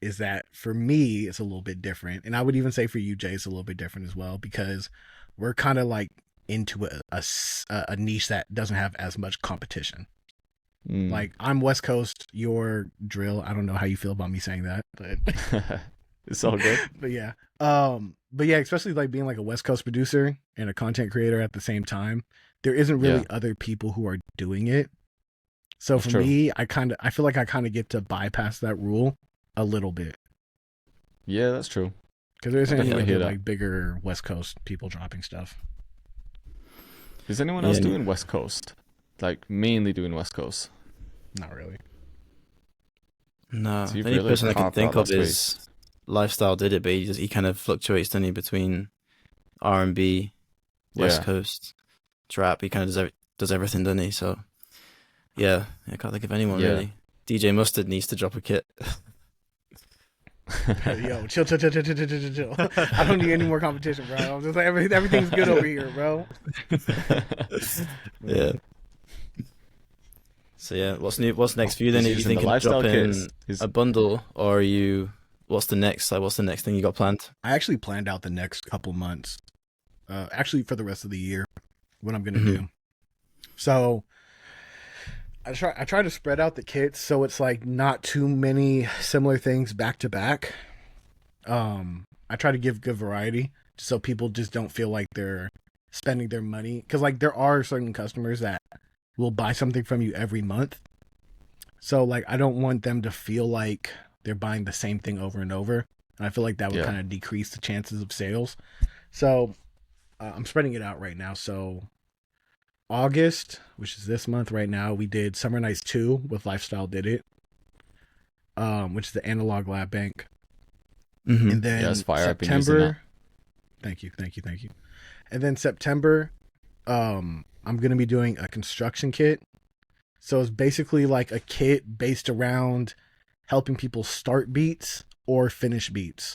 is that for me, it's a little bit different. And I would even say for you, Jay, it's a little bit different as well, because we're kind of like into a niche that doesn't have as much competition. Like, I'm West Coast, you're drill. I don't know how you feel about me saying that, but It's all good. but yeah. But yeah, especially like being like a West Coast producer and a content creator at the same time, there isn't really other people who are doing it. So That's for true. me, I feel like I kind of get to bypass that rule a little bit, Yeah, that's true. because there isn't any definitely hear other that. like bigger West Coast people dropping stuff. Is anyone else Yeah. doing West Coast? Like mainly doing West Coast? Not really. No, So the you've only really person I can carved think out of that is Lifestyle did it, but he kind of fluctuates, doesn't he, between R&B, West Yeah. Coast, trap. He kind of does everything, doesn't he? So yeah, I can't think of anyone Yeah. really. DJ Mustard needs to drop a kit. Yo, chill. I don't need any more competition, bro. I'm just like, everything's good over here, bro. Yeah. So yeah, what's new? What's next for you then? He's Are you using the thinking of lifestyle dropping kits. He's- a bundle, or are you? What's the next? Like, what's the next thing you got planned? I actually planned out the next couple months, actually for the rest of the year, what I'm gonna Mhm. do. So I try to spread out the kits so it's like not too many similar things back to back. I try to give good variety so people just don't feel like they're spending their money, because like there are certain customers that will buy something from you every month. So like I don't want them to feel like they're buying the same thing over and over. And I feel like that would Yeah. kind of decrease the chances of sales. So I'm spreading it out right now. So August, which is this month right now, we did Summer Nights 2 with Lifestyle Did It, which is the analog lab bank. Mm-hmm. And then Yeah, it's fire. I've been using September. Thank you. And then September, I'm gonna be doing a construction kit. So it's basically like a kit based around helping people start beats or finish beats.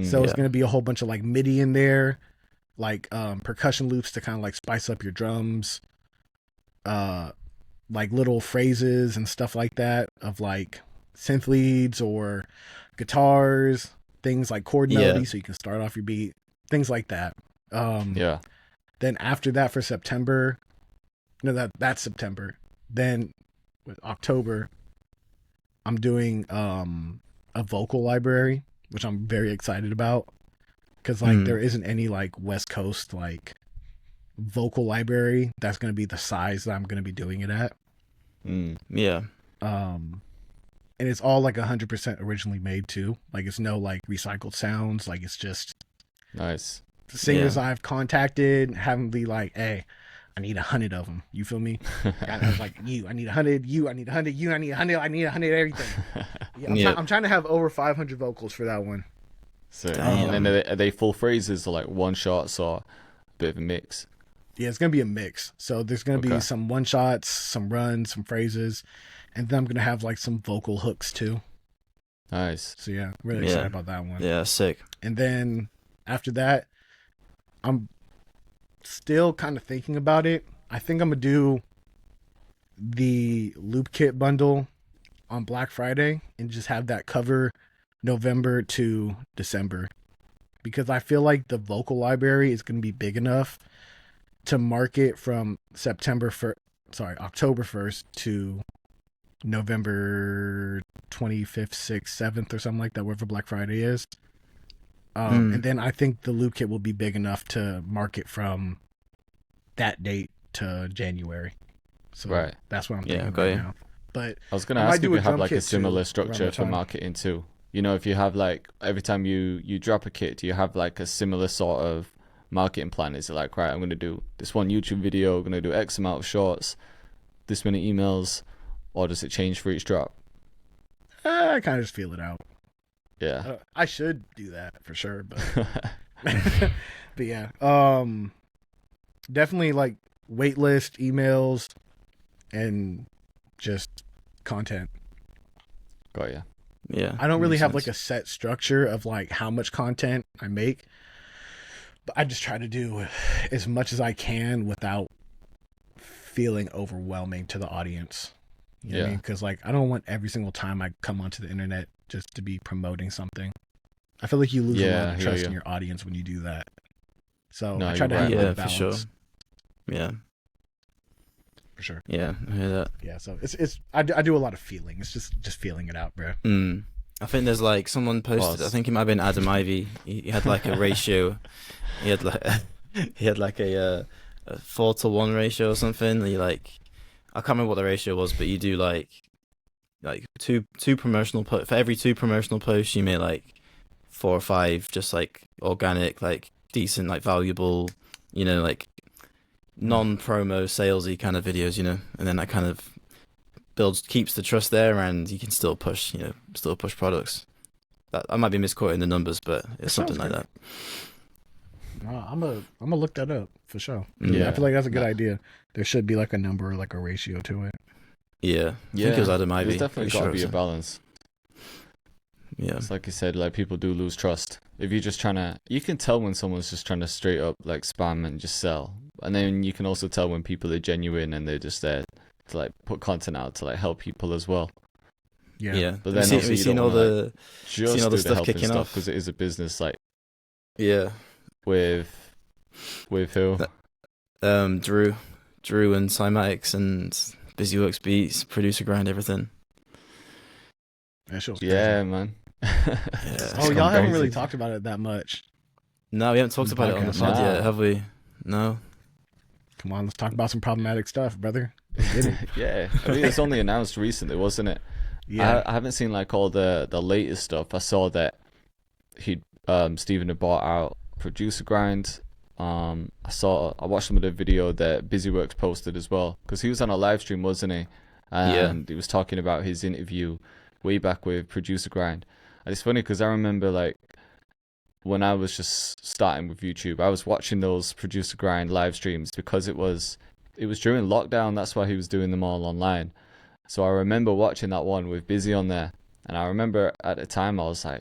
So it's Yeah. gonna be a whole bunch of like MIDI in there, like percussion loops to kind of like spice up your drums, like little phrases and stuff like that of like synth leads or guitars, things like chord melody, so you can start off your beat, things like that. Yeah. Then after that for September, no, that's September. Then with October, I'm doing a vocal library, which I'm very excited about, because like there isn't any like West Coast like vocal library that's going to be the size that I'm going to be doing it at. Yeah. And it's all like 100% originally made too. Like it's no like recycled sounds. Like it's just Nice. the singers I've contacted, have them be like, "Hey, I need 100 of them." You feel me? I was like, I need 100. I need 100. I need 100. I need 100 everything. I'm trying to have over 500 vocals for that one. So, and then are they full phrases or like one shots or a bit of a mix? Yeah, it's gonna be a mix. So there's gonna be some one shots, some runs, some phrases, and then I'm gonna have like some vocal hooks too. Nice. So yeah, really excited about that one. Yeah, sick. And then after that, I'm still kind of thinking about it. I think I'm gonna do the loop kit bundle on Black Friday and just have that cover November to December, because I feel like the vocal library is gonna be big enough to market from October 1st to November 25th, 6th, 7th, or something like that, wherever Black Friday is. And then I think the loop kit will be big enough to market from that date to January. So that's what I'm thinking right now. But I was going to ask if you have like a similar structure for marketing too. You know, if you have like every time you drop a kit, do you have like a similar sort of marketing plan? Is it like, right, I'm going to do this one YouTube video, I'm going to do X amount of shorts, this many emails, or does it change for each drop? I kind of just feel it out. Yeah. I should do that for sure, but but yeah. Definitely like waitlist, emails, and just content. Got ya. Yeah. I don't really have like a set structure of like how much content I make, but I just try to do as much as I can without feeling overwhelming to the audience. You know what I mean? Because like I don't want every single time I come onto the internet just to be promoting something. I feel like you lose a lot of trust in your audience when you do that. So I try to have a balance. For sure. Yeah. For sure. Yeah, I hear that. Yeah, so it's I do a lot of feeling. It's just feeling it out, bro. I think there's like someone posted. I think it might have been Adam Ivy. He had like a ratio. He had like a 4-to-1 ratio or something. And I can't remember what the ratio was, but you do like two promotional for every 2 promotional posts, you make like 4 or 5 just like organic, like decent, like valuable, you know, like non-promo salesy kind of videos, you know, and then that kind of keeps the trust there, and you can still push products. I might be misquoting the numbers, but it's something like that. I'm gonna look that up for sure. Yeah, I feel like that's a good idea. There should be like a number or like a ratio to it. Yeah, I think it was Adam Ivy. There's definitely got to be a balance. Yeah, it's like you said, like people do lose trust. If you're just you can tell when someone's just trying to straight up like spam and just sell. And then you can also tell when people are genuine and they're just there to like put content out to like help people as well. Yeah. But then have you seen all the stuff kicking off? Because it is a business, like. Yeah. With who? Drew and Cymatics and BusyWorks Beats, Producer Grind, everything. Yeah, man. Y'all haven't really talked about it that much. No, we haven't talked about it on the pod yet, have we? No. Come on, let's talk about some problematic stuff, brother. Yeah, I mean, it's only announced recently, wasn't it? Yeah. I haven't seen like all the latest stuff. I saw that Steven had bought out Producer Grind. I watched some of the video that BusyWorks posted as well, because he was on a live stream, wasn't he? And he was talking about his interview way back with Producer Grind. And it's funny because I remember like when I was just starting with YouTube, I was watching those Producer Grind live streams because it was during lockdown. That's why he was doing them all online. So I remember watching that one with Busy on there, and I remember at the time I was like,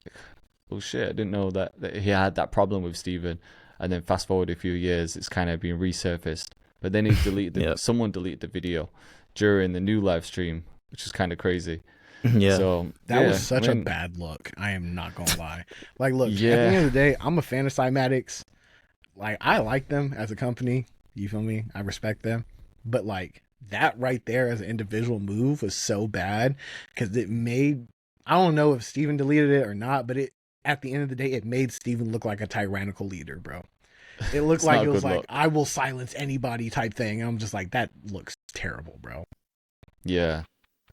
oh shit, I didn't know that he had that problem with Steven. And then fast forward a few years, it's kind of been resurfaced. But then he deleted someone deleted the video. during the new live stream, which is kind of crazy. Yeah. So That was such a bad look. I am not gonna lie. Like, look, Yeah. at the end of the day, I'm a fan of Cymatics. Like, I like them as a company. You feel me? I respect them. But like that right there as an individual move was so bad because it made, I don't know if Steven deleted it or not, but it, at the end of the day, it made Steven look like a tyrannical leader, bro. It looked It's like not a it was good like, look. I will silence anybody type thing. And I'm just like, that looks terrible, bro. Yeah,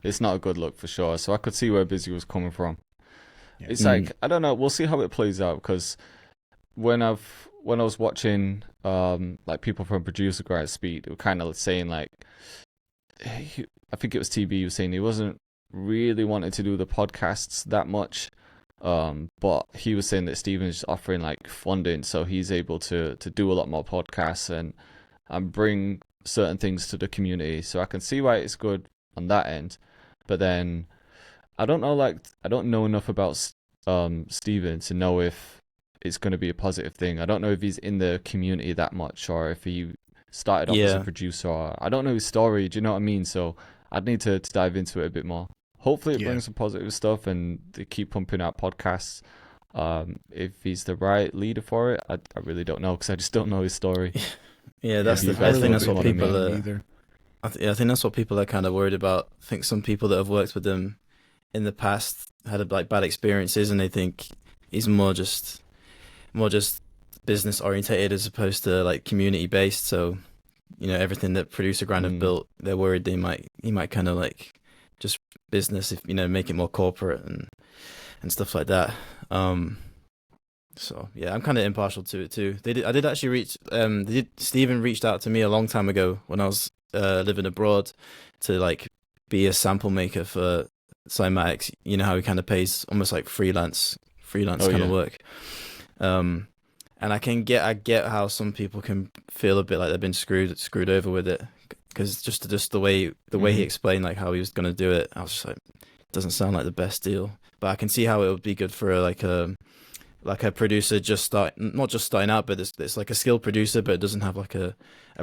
it's not a good look for sure. So I could see where Busy was coming from. Yeah. It's like, I don't know. We'll see how it plays out because when I was watching like people from Producer Grind speak, they were kind of saying like, I think it was TB was saying he wasn't really wanting to do the podcasts that much. But he was saying that Steven's offering like funding, so he's able to do a lot more podcasts and bring certain things to the community. So I can see why it's good on that end. But then I don't know, like I don't know enough about Steven to know if it's going to be a positive thing. I don't know if he's in the community that much or if he started off as a producer. Or, I don't know his story. Do you know what I mean? So I'd need to dive into it a bit more. Hopefully it brings some positive stuff and they keep pumping out podcasts. If he's the right leader for it, I really don't know because I just don't know his story. Yeah, that's the I thing. That's what people are. I think that's what people are kind of worried about. I think some people that have worked with him in the past had like bad experiences, and they think he's more just business orientated as opposed to like community based. So, you know, everything that Producer Grind have built, they're worried he might kind of like just business, if you know, make it more corporate and stuff like that. So yeah, I'm kind of impartial to it too. I did actually reach. Steven reached out to me a long time ago when I was living abroad to like be a sample maker for Cymatics. You know how he kind of pays almost like freelance kind of work. And I get how some people can feel a bit like they've been screwed over with it, because just the way he explained like how he was gonna do it, I was just like, it doesn't sound like the best deal. But I can see how it would be good for like a producer not just starting out, but it's like a skilled producer, but it doesn't have like a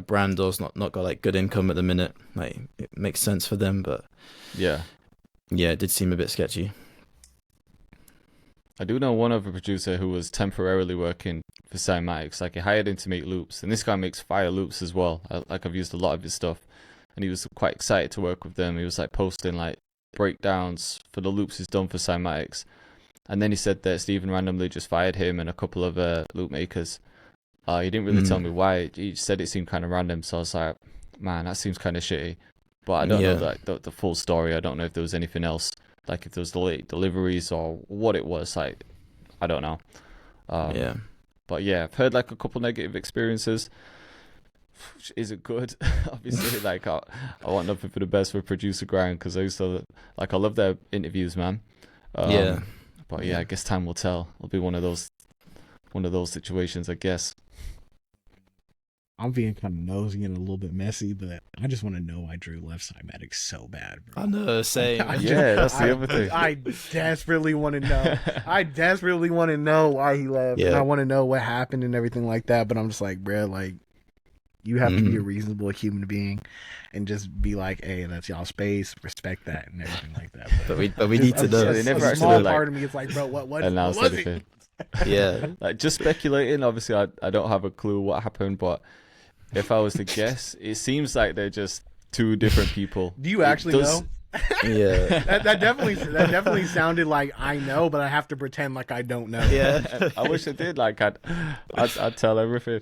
brand or it's not got like good income at the minute. Like it makes sense for them, but yeah, it did seem a bit sketchy. I do know one other producer who was temporarily working for Cymatics. Like he hired him to make loops, and this guy makes fire loops as well. Like I've used a lot of his stuff, and he was quite excited to work with them. He was like posting like breakdowns for the loops he's done for Cymatics, and then he said that Steven randomly just fired him and a couple of loop makers. He didn't really tell me why. He said it seemed kind of random, so I was like, man, that seems kind of shitty. But I don't know like the full story. I don't know if there was anything else. Like if there was late deliveries or what it was, like I don't know. But yeah, I've heard like a couple negative experiences. Is it good? Obviously, like I want nothing for the best for Producer Grind because I used to like I love their interviews, man. But yeah, I guess time will tell. It'll be one of those situations, I guess. I'm being kind of nosy and a little bit messy, but I just want to know why Drew left Cymatics so bad, bro. I know, same. That's the other thing. I desperately want to know. I desperately want to know why he left. Yeah. And I want to know what happened and everything like that. But I'm just like, bro, like, you have to be a reasonable human being and just be like, hey, that's y'all space, respect that and everything like that. But we need to know. A small part of me is like, bro, what was it? Yeah. Like just speculating, obviously I don't have a clue what happened, but if I was to guess, it seems like they're just two different people. Do you actually know? Yeah. that definitely sounded like I know, but I have to pretend like I don't know. Yeah. I wish I did. Like I'd tell everything.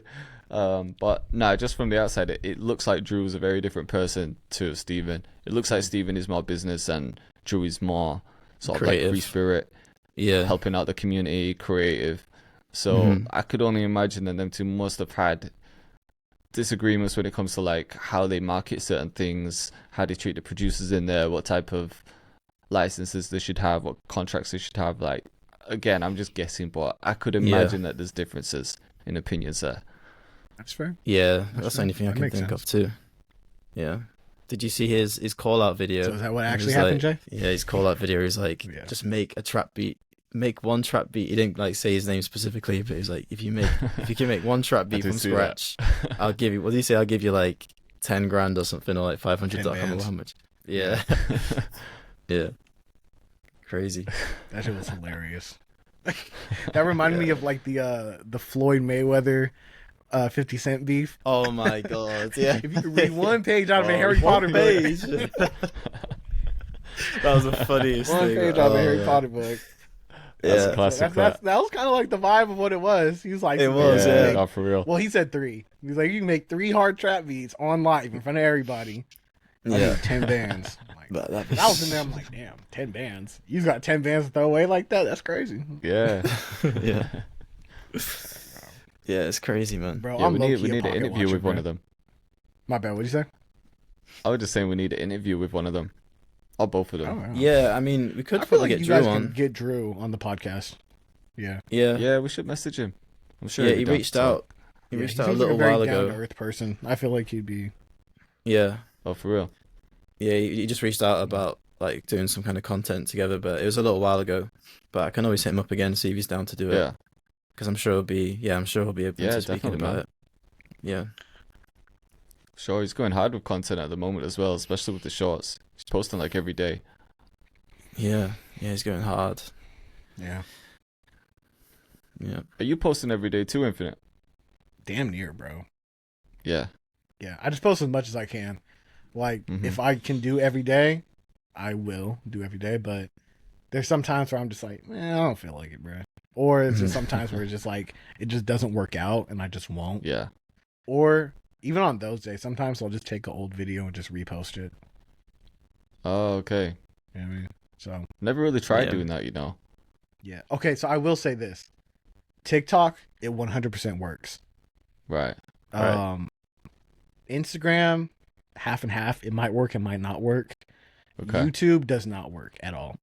But no, just from the outside, it looks like Drew is a very different person to Steven. It looks like Steven is more business and Drew is more sort of like free spirit. Yeah. Helping out the community, creative. So I could only imagine that them two must have had disagreements when it comes to like how they market certain things, how they treat the producers in there, what type of licenses they should have, what contracts they should have. Like again, I'm just guessing, but I could imagine that there's differences in opinions there. That's fair. Yeah, that's the only thing I can think of too. Yeah. Did you see his call out video? So is that what actually happened, like, Jay? Yeah, his call out video is like, just make a trap beat. Make one trap beat. He didn't like say his name specifically, but he's like, if you can make one trap beat from scratch, I'll give you. What do you say? I'll give you like 10 grand or something, or like 500. I 10 can't remember bands. how much. Yeah. Yeah. Crazy. That shit was hilarious. That reminded me of like the Floyd Mayweather 50 Cent beef. Oh my god. Yeah. If you could read one page out of a Harry one Potter page. book. That was the funniest One thing. page out of a Harry Potter book. That's Yeah. a classic. That was kind of like the vibe of what it was. He was like, It was, yeah, yeah. no, for real. Well, he said 3. He was like, you can make 3 hard trap beats on live in front of everybody. I Yeah. need 10 bands. I'm like, But I was in there. I'm like, damn, 10 bands. You got 10 bands to throw away like that? That's crazy, Yeah. Yeah. Yeah, it's crazy, man. bro. Yeah, I'm we low-key need a an pocket interview watcher, with one bro. of them. My bad. What'd you say? I was just saying we need an interview with one of them. Or both of them. Oh, Yeah, I mean, we could I feel probably like get you guys Drew can on. get Drew on the podcast. Yeah. Yeah. Yeah, we should message him. I'm sure Yeah, he'd he be down reached to talk. out. He Yeah, reached he out a seems little like a very while ago. down-to-earth person. I feel like he'd be. Yeah. Oh, for real? Yeah, he just reached out about like doing some kind of content together, but it was a little while ago. But I can always hit him up again, see if he's down to do it. Yeah. Because I'm sure he'll be open Yeah, to speaking definitely, about man. it. Yeah. Sure, he's going hard with content at the moment as well, especially with the shorts. He's posting like every day. Yeah. Yeah, he's going hard. Yeah. Yeah. Are you posting every day too, Infinite? Damn near, bro. Yeah. Yeah. I just post as much as I can. Like, Mhm. if I can do every day, I will do every day. But there's some times where I'm just like, I don't feel like it, bro. Or it's just sometimes where it's just like, it just doesn't work out and I just won't. Yeah. Or even on those days, sometimes I'll just take an old video and just repost it. Oh, okay. You know what I mean? So, Never really tried Yeah. doing that, you know. yeah. Okay, so I will say this. TikTok, it 100% works. Right. Right. Instagram, half and half. It might work, it might not work. Okay. YouTube does not work at all.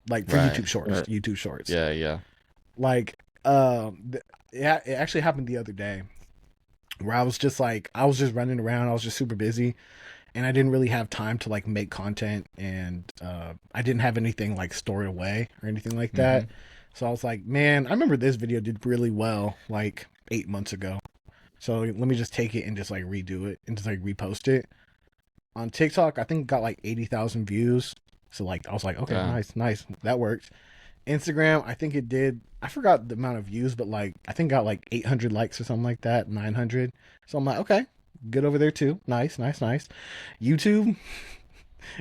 Like for Right, YouTube Shorts. right. YouTube Shorts. Yeah, yeah. Like, it actually happened the other day where I was just running around. I was just super busy and I didn't really have time to like make content and I didn't have anything like stored away or anything like that. So I was like, man, I remember this video did really well like 8 months ago. So let me just take it and just like redo it and just like repost it. On TikTok, I think it got like 80,000 views. So like I was like, okay, Yeah. nice. That worked. Instagram, I think it did. I forgot the amount of views, but like I think got like 800 likes or something like that, 900. So I'm like, okay, good over there too. Nice. YouTube,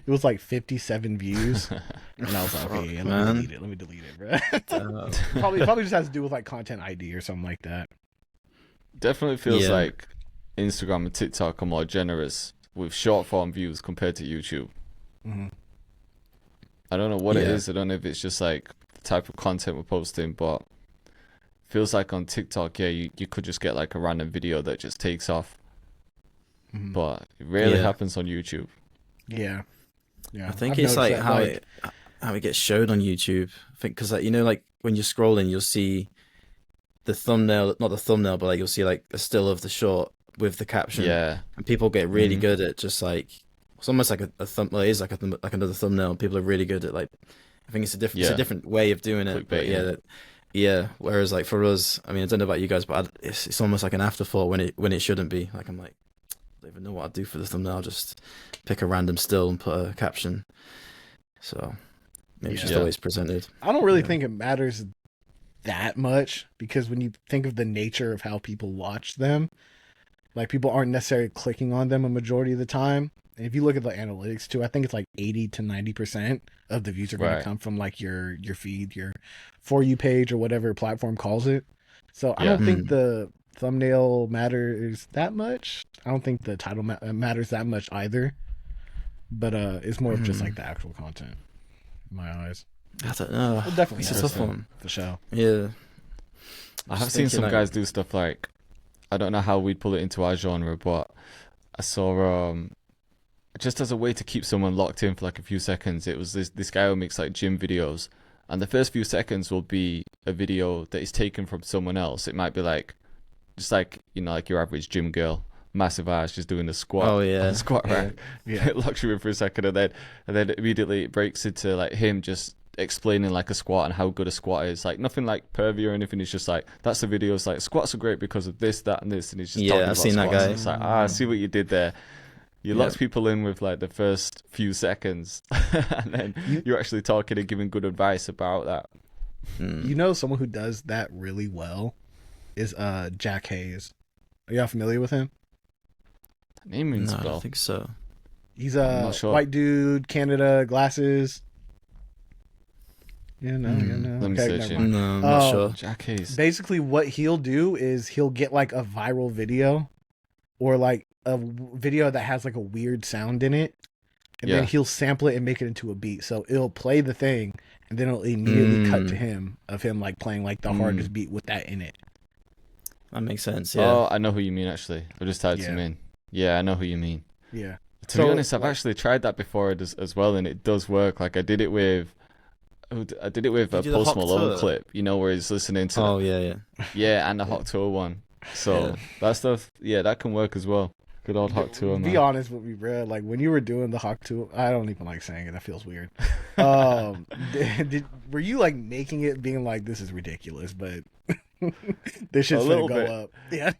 it was like 57 views, and I was like, okay, yeah, let me delete it, bro. probably just has to do with like content ID or something like that. Definitely feels Yeah. like Instagram and TikTok are more generous with short form views compared to YouTube. Mm-hmm. I don't know what it Yeah. is. I don't know if it's just like the type of content we're posting, but feels like on TikTok, yeah, you could just get like a random video that just takes off. Mhm. But it rarely Yeah. happens on YouTube. Yeah. I think I've it's noticed like that, how it gets showed on YouTube. I think because like like when you're scrolling, you'll see the thumbnail, not the thumbnail, but like you'll see like a still of the short with the caption. Yeah. And people get really Mhm. good at just like it's almost like a thumb. Well, it is like like another thumbnail. People are really good at like. I think it's a different. It's Yeah. a different way of doing it. But Clickbait, yeah, yeah. yeah. Whereas like for us, I mean, I don't know about you guys, but it's almost like an afterthought when it shouldn't be. Like I'm like, I don't even know what I'd do for the thumbnail. I'll just pick a random still and put a caption. So maybe it's just Yeah. the way it's presented. I don't really Yeah. think it matters that much because when you think of the nature of how people watch them, like people aren't necessarily clicking on them a majority of the time. And if you look at the analytics too, I think it's like 80 to 90% of the views are going Right. to come from like your feed, your For You page or whatever platform calls it. So I Yeah. don't think the thumbnail matters that much. I don't think the title matters that much either. But it's more of just like the actual content in my eyes. I don't know. Well, definitely It's a has tough to, one. for sure. Yeah. I have Just seen thinking, some like- guys do stuff like, I don't know how we'd pull it into our genre, but I saw just as a way to keep someone locked in for like a few seconds, it was this guy who makes like gym videos, and the first few seconds will be a video that is taken from someone else. It might be like just like, you know, like your average gym girl, massive ass, just doing the squat. Oh, yeah. on the squat rack. Yeah. It locks you in for a second, and then immediately it breaks into like him just explaining like a squat and how good a squat is. Like nothing like pervy or anything. It's just like that's the video. It's like squats are great because of this, that, and this, and he's just talking I've about seen squats. that guy. It's like I see what you did there. You locked people in with like the first few seconds, and then you're actually talking and giving good advice about that. You know, someone who does that really well is Jack Hayes. Are y'all familiar with him? Name rings a No, I bell. don't think so. He's a not sure. white dude, Canada, glasses. Yeah, no. Let me Okay, search never it. mind. No, I'm not sure. Jack Hayes. Basically, what he'll do is he'll get like a viral video or like a video that has like a weird sound in it, and then he'll sample it and make it into a beat. So it'll play the thing, and then it'll immediately cut to him like playing like the hardest beat with that in it. That makes sense. Yeah. Oh, I know who you mean actually. I just typed him in. Yeah, I know who you mean. Yeah. To be honest, I've actually tried that before as well, and it does work. Like I did it with a Post Malone clip, you know, where he's listening to. Oh yeah. And the Hot Tour one. So that stuff, that can work as well. Good old Hot Tour, man. Be honest with me, bro. Like when you were doing the Hot Tour, I don't even like saying it. That feels weird. Were you like making it, being like, this is ridiculous, but this shit's gonna go up? Yeah.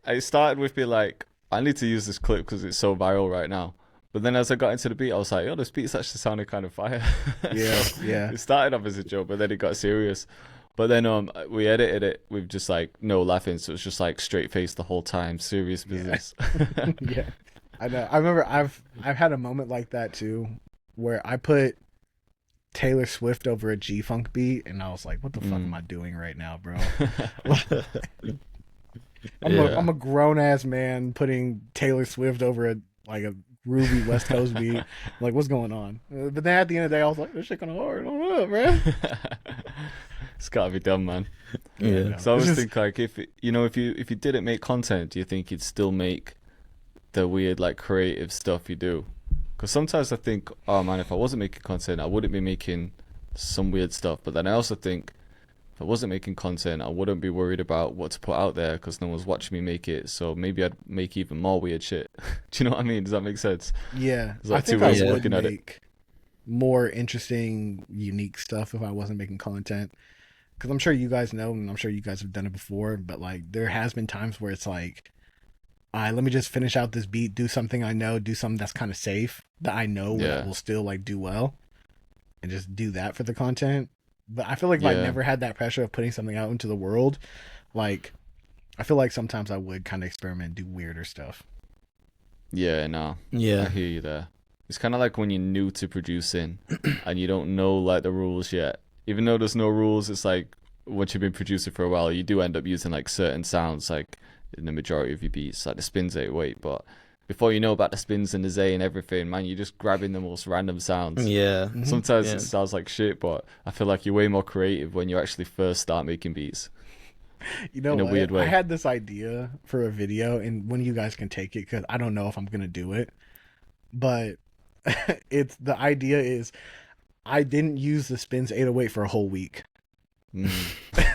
I started with being like, I need to use this clip because it's so viral right now. But then as I got into the beat, I was like, this beat's actually sounding kind of fire. Yeah. It started off as a joke, but then it got serious. But then we edited it with just like no laughing, so it's just like straight face the whole time, serious business. Yeah. I know. I remember I've had a moment like that too, where I put Taylor Swift over a G-Funk beat, and I was like, what the fuck am I doing right now, bro? I'm a grown ass man putting Taylor Swift over a Ruby West Coast beat. Like, what's going on? But then at the end of the day, I was like, this shit kind of hard. I don't know, man. It's gotta be done, man. Yeah. So I always think like if you didn't make content, do you think you'd still make the weird like creative stuff you do? Because sometimes I think, oh man, if I wasn't making content, I wouldn't be making some weird stuff. But then I also think if I wasn't making content, I wouldn't be worried about what to put out there because no one's watching me make it. So maybe I'd make even more weird shit. Do you know what I mean? Does that make sense? Yeah. There's like I think two ways I of would looking at it. make more interesting, unique stuff if I wasn't making content. Because I'm sure you guys know, and I'm sure you guys have done it before, but like there has been times where it's like, all right, let me just finish out this beat, do something I know, do something that's kind of safe that I know will still like do well, and just do that for the content. But I feel like if I never had that pressure of putting something out into the world, like I feel like sometimes I would kind of experiment, do weirder stuff. Yeah, no. Yeah. I hear you there. It's kind of like when you're new to producing and you don't know like the rules yet. Even though there's no rules, it's like once you've been producing for a while, you do end up using like certain sounds like in the majority of your beats, like the spins 808. But before you know about the spins and the Z and everything, man, you're just grabbing the most random sounds. Yeah. Sometimes it sounds like shit, but I feel like you're way more creative when you actually first start making beats. You know, in a weird way. I had this idea for a video, and when you guys can take it, because I don't know if I'm gonna do it, but the idea is I didn't use the spins 808 for a whole week.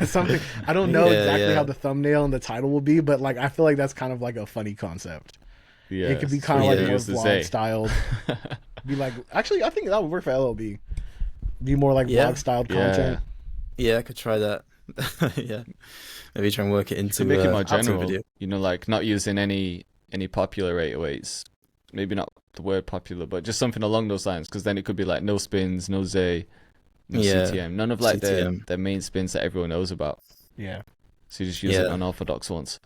Something I don't know exactly how the thumbnail and the title will be, but like I feel like that's kind of like a funny concept. Yeah, it could be kind of like more vlog styled. Be like, actually, I think that would work for LLB. Be more like vlog styled content. Yeah, I could try that. Yeah, maybe try and work it into make it more general. Video. You know, like not using any popular 808s. Maybe not the word popular, but just something along those lines. Because then it could be like no spins, no Z, no CTM, none of like the main spins that everyone knows about. Yeah. So you just use unorthodox ones.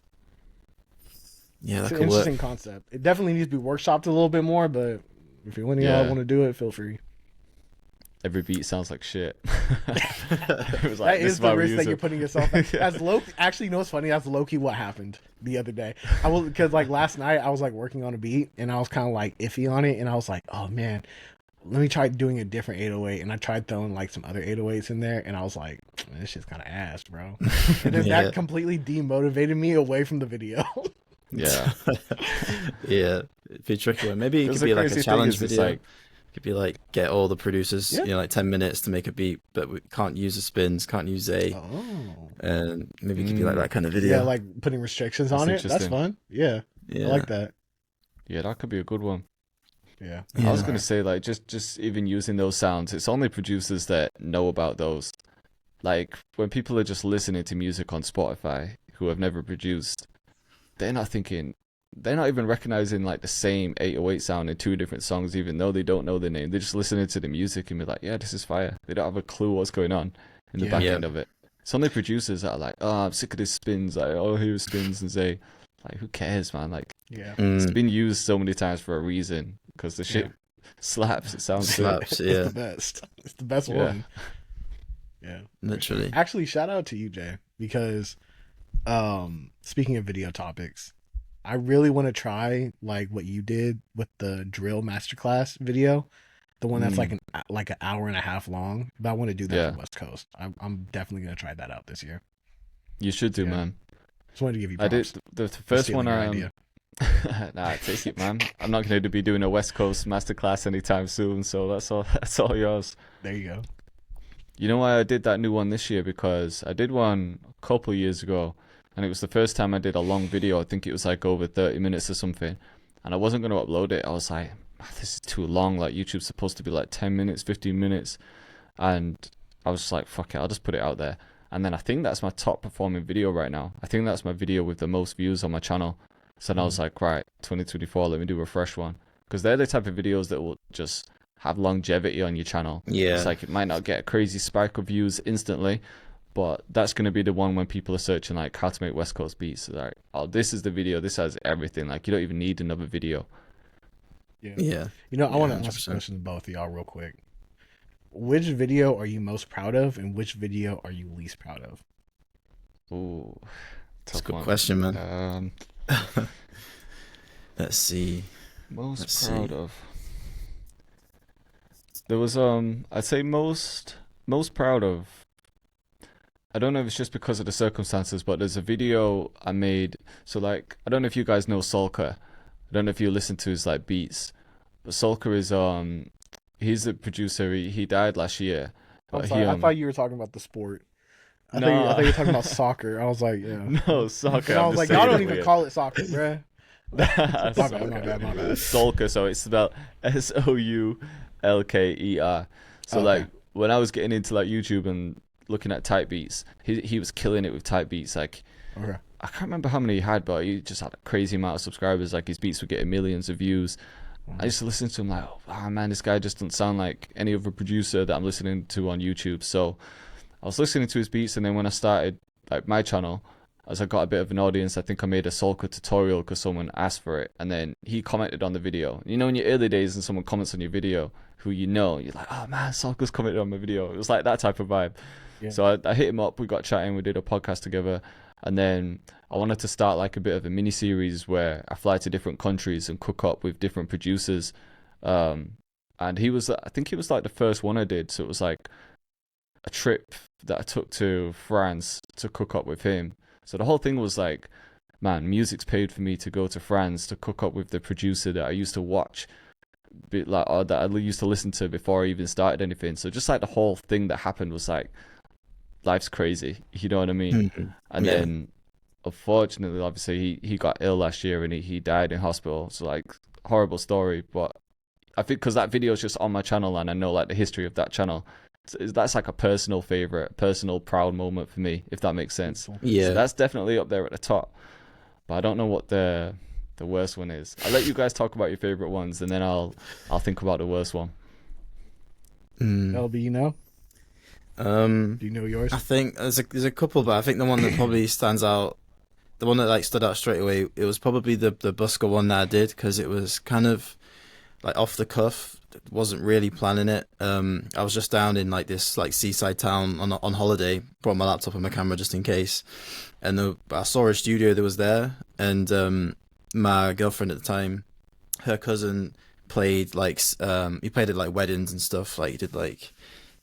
Yeah, that it's could an interesting work. concept. It definitely needs to be workshopped a little bit more, but if you're one of y'all want to do it, feel free. Every beat sounds like shit. It was like, that is the risk that you're putting yourself at. As low, actually, you know what's funny? That's low-key what happened the other day. Because like last night I was like working on a beat and I was kind of like iffy on it, and I was like, oh man, let me try doing a different 808, and I tried throwing like some other 808s in there, and I was like, this shit's kind of ass, bro. And then that completely demotivated me away from the video. Yeah. Yeah, it'd be a tricky one. Maybe it could be like a challenge video. Like, it could be like get all the producers, like 10 minutes to make a beat, but we can't use the spins, can't use A. And maybe it could be like that kind of video. Yeah, like putting restrictions on it. That's fun. Yeah, I like that. Yeah, that could be a good one. Yeah. I was Yeah. gonna say like just even using those sounds, it's only producers that know about those. Like when people are just listening to music on Spotify who have never produced, they're not thinking, they're not even recognizing like the same 808 sound in two different songs, even though they don't know the name. They're just listening to the music and be like, yeah, this is fire. They don't have a clue what's going on in the Yeah. back Yeah. end of it. It's only producers that are like, oh, I'm sick of this spins. Like, oh, here's spins and say, like, who cares, man? Like, Yeah. it's Mm, been used so many times for a reason because the shit Yeah. slaps. It sounds good. slaps, It's yeah, the best. It's the best Yeah. one. Yeah. literally. Actually, shout out to you, Jay, because speaking of video topics, I really want to try like what you did with the drill masterclass video, the one that's Mm. like an hour and a half long. But I want to do that Yeah. for West Coast. I'm definitely gonna try that out this year. You should do, Yeah. man. Just wanted to give you I props. did the for first stealing one. your idea. Nah, take it, man. I'm not going to be doing a West Coast masterclass anytime soon, so that's all. That's all yours. There you go. You know why I did that new one this year? Because I did one a couple years ago, and it was the first time I did a long video. I think it was like over 30 minutes or something, and I wasn't going to upload it. I was like, "Ah, this is too long. Like YouTube's supposed to be like 10 minutes, 15 minutes, and I was just like, fuck it, I'll just put it out there. And then I think that's my top performing video right now. I think that's my video with the most views on my channel. So then I was like, right, 2024, let me do a fresh one. Because they're the type of videos that will just have longevity on your channel. Yeah. It's like it might not get a crazy spike of views instantly, but that's going to be the one when people are searching like how to make West Coast beats. Like, oh, this is the video. This has everything. Like, you don't even need another video. Yeah. Yeah. You know, I want to ask 100%. a question to both of y'all real quick. Which video are you most proud of, and which video are you least proud of? Ooh, That's a tough good one. question, man. Let's see. Most Let's proud see. of. There was I'd say most proud of. I don't know if it's just because of the circumstances, but there's a video I made. So like, I don't know if you guys know Solka. I don't know if you listen to his like beats. But Solka is he's the producer. He died last year. I'm But sorry, he I thought you were talking about the sport. I thought No. you were talking about soccer. I was like, yeah. no soccer. And I I'm was just like, saying y'all don't it even weird. call it soccer, bruh. My bad. Solker, so it's spelled Soulker. So Okay. like when I was getting into like YouTube and looking at type beats, he was killing it with type beats. Like Okay. I can't remember how many he had, but he just had a crazy amount of subscribers. Like his beats were getting millions of views. I used to listen to him like, oh man, this guy just doesn't sound like any other producer that I'm listening to on YouTube. So I was listening to his beats, and then when I started like my channel, as I got a bit of an audience, I think I made a Solka tutorial because someone asked for it, and then he commented on the video. You know, in your early days, and someone comments on your video who you know, you're like, oh man, Solka's commented on my video. It was like that type of vibe. Yeah. So I hit him up. We got chatting. We did a podcast together, and then I wanted to start like a bit of a mini series where I fly to different countries and cook up with different producers. And he was, I think he was like the first one I did. So it was like a trip that I took to France to cook up with him. So the whole thing was like, man, music's paid for me to go to France to cook up with the producer that I used to watch, or that I used to listen to before I even started anything. So just like the whole thing that happened was like, life's crazy, you know what I mean? Mhm. And Yeah. then, unfortunately, obviously, he got ill last year and he died in hospital. So like, horrible story. But I think because that video is just on my channel and I know like the history of that channel, that's like a personal favorite, personal proud moment for me, if that makes sense. Yeah. So that's definitely up there at the top. But I don't know what the worst one is. I'll let you guys talk about your favorite ones, and then I'll think about the worst one. LB, you know? Do you know yours? I think there's a couple, but I think the one that probably stands out, the one that like stood out straight away, it was probably the busker one that I did, because it was kind of like off the cuff. Wasn't really planning it. I was just down in like this like seaside town on holiday. Brought my laptop and my camera just in case, and I saw a studio that was there, and my girlfriend at the time, her cousin played like he played at like weddings and stuff. Like he did like,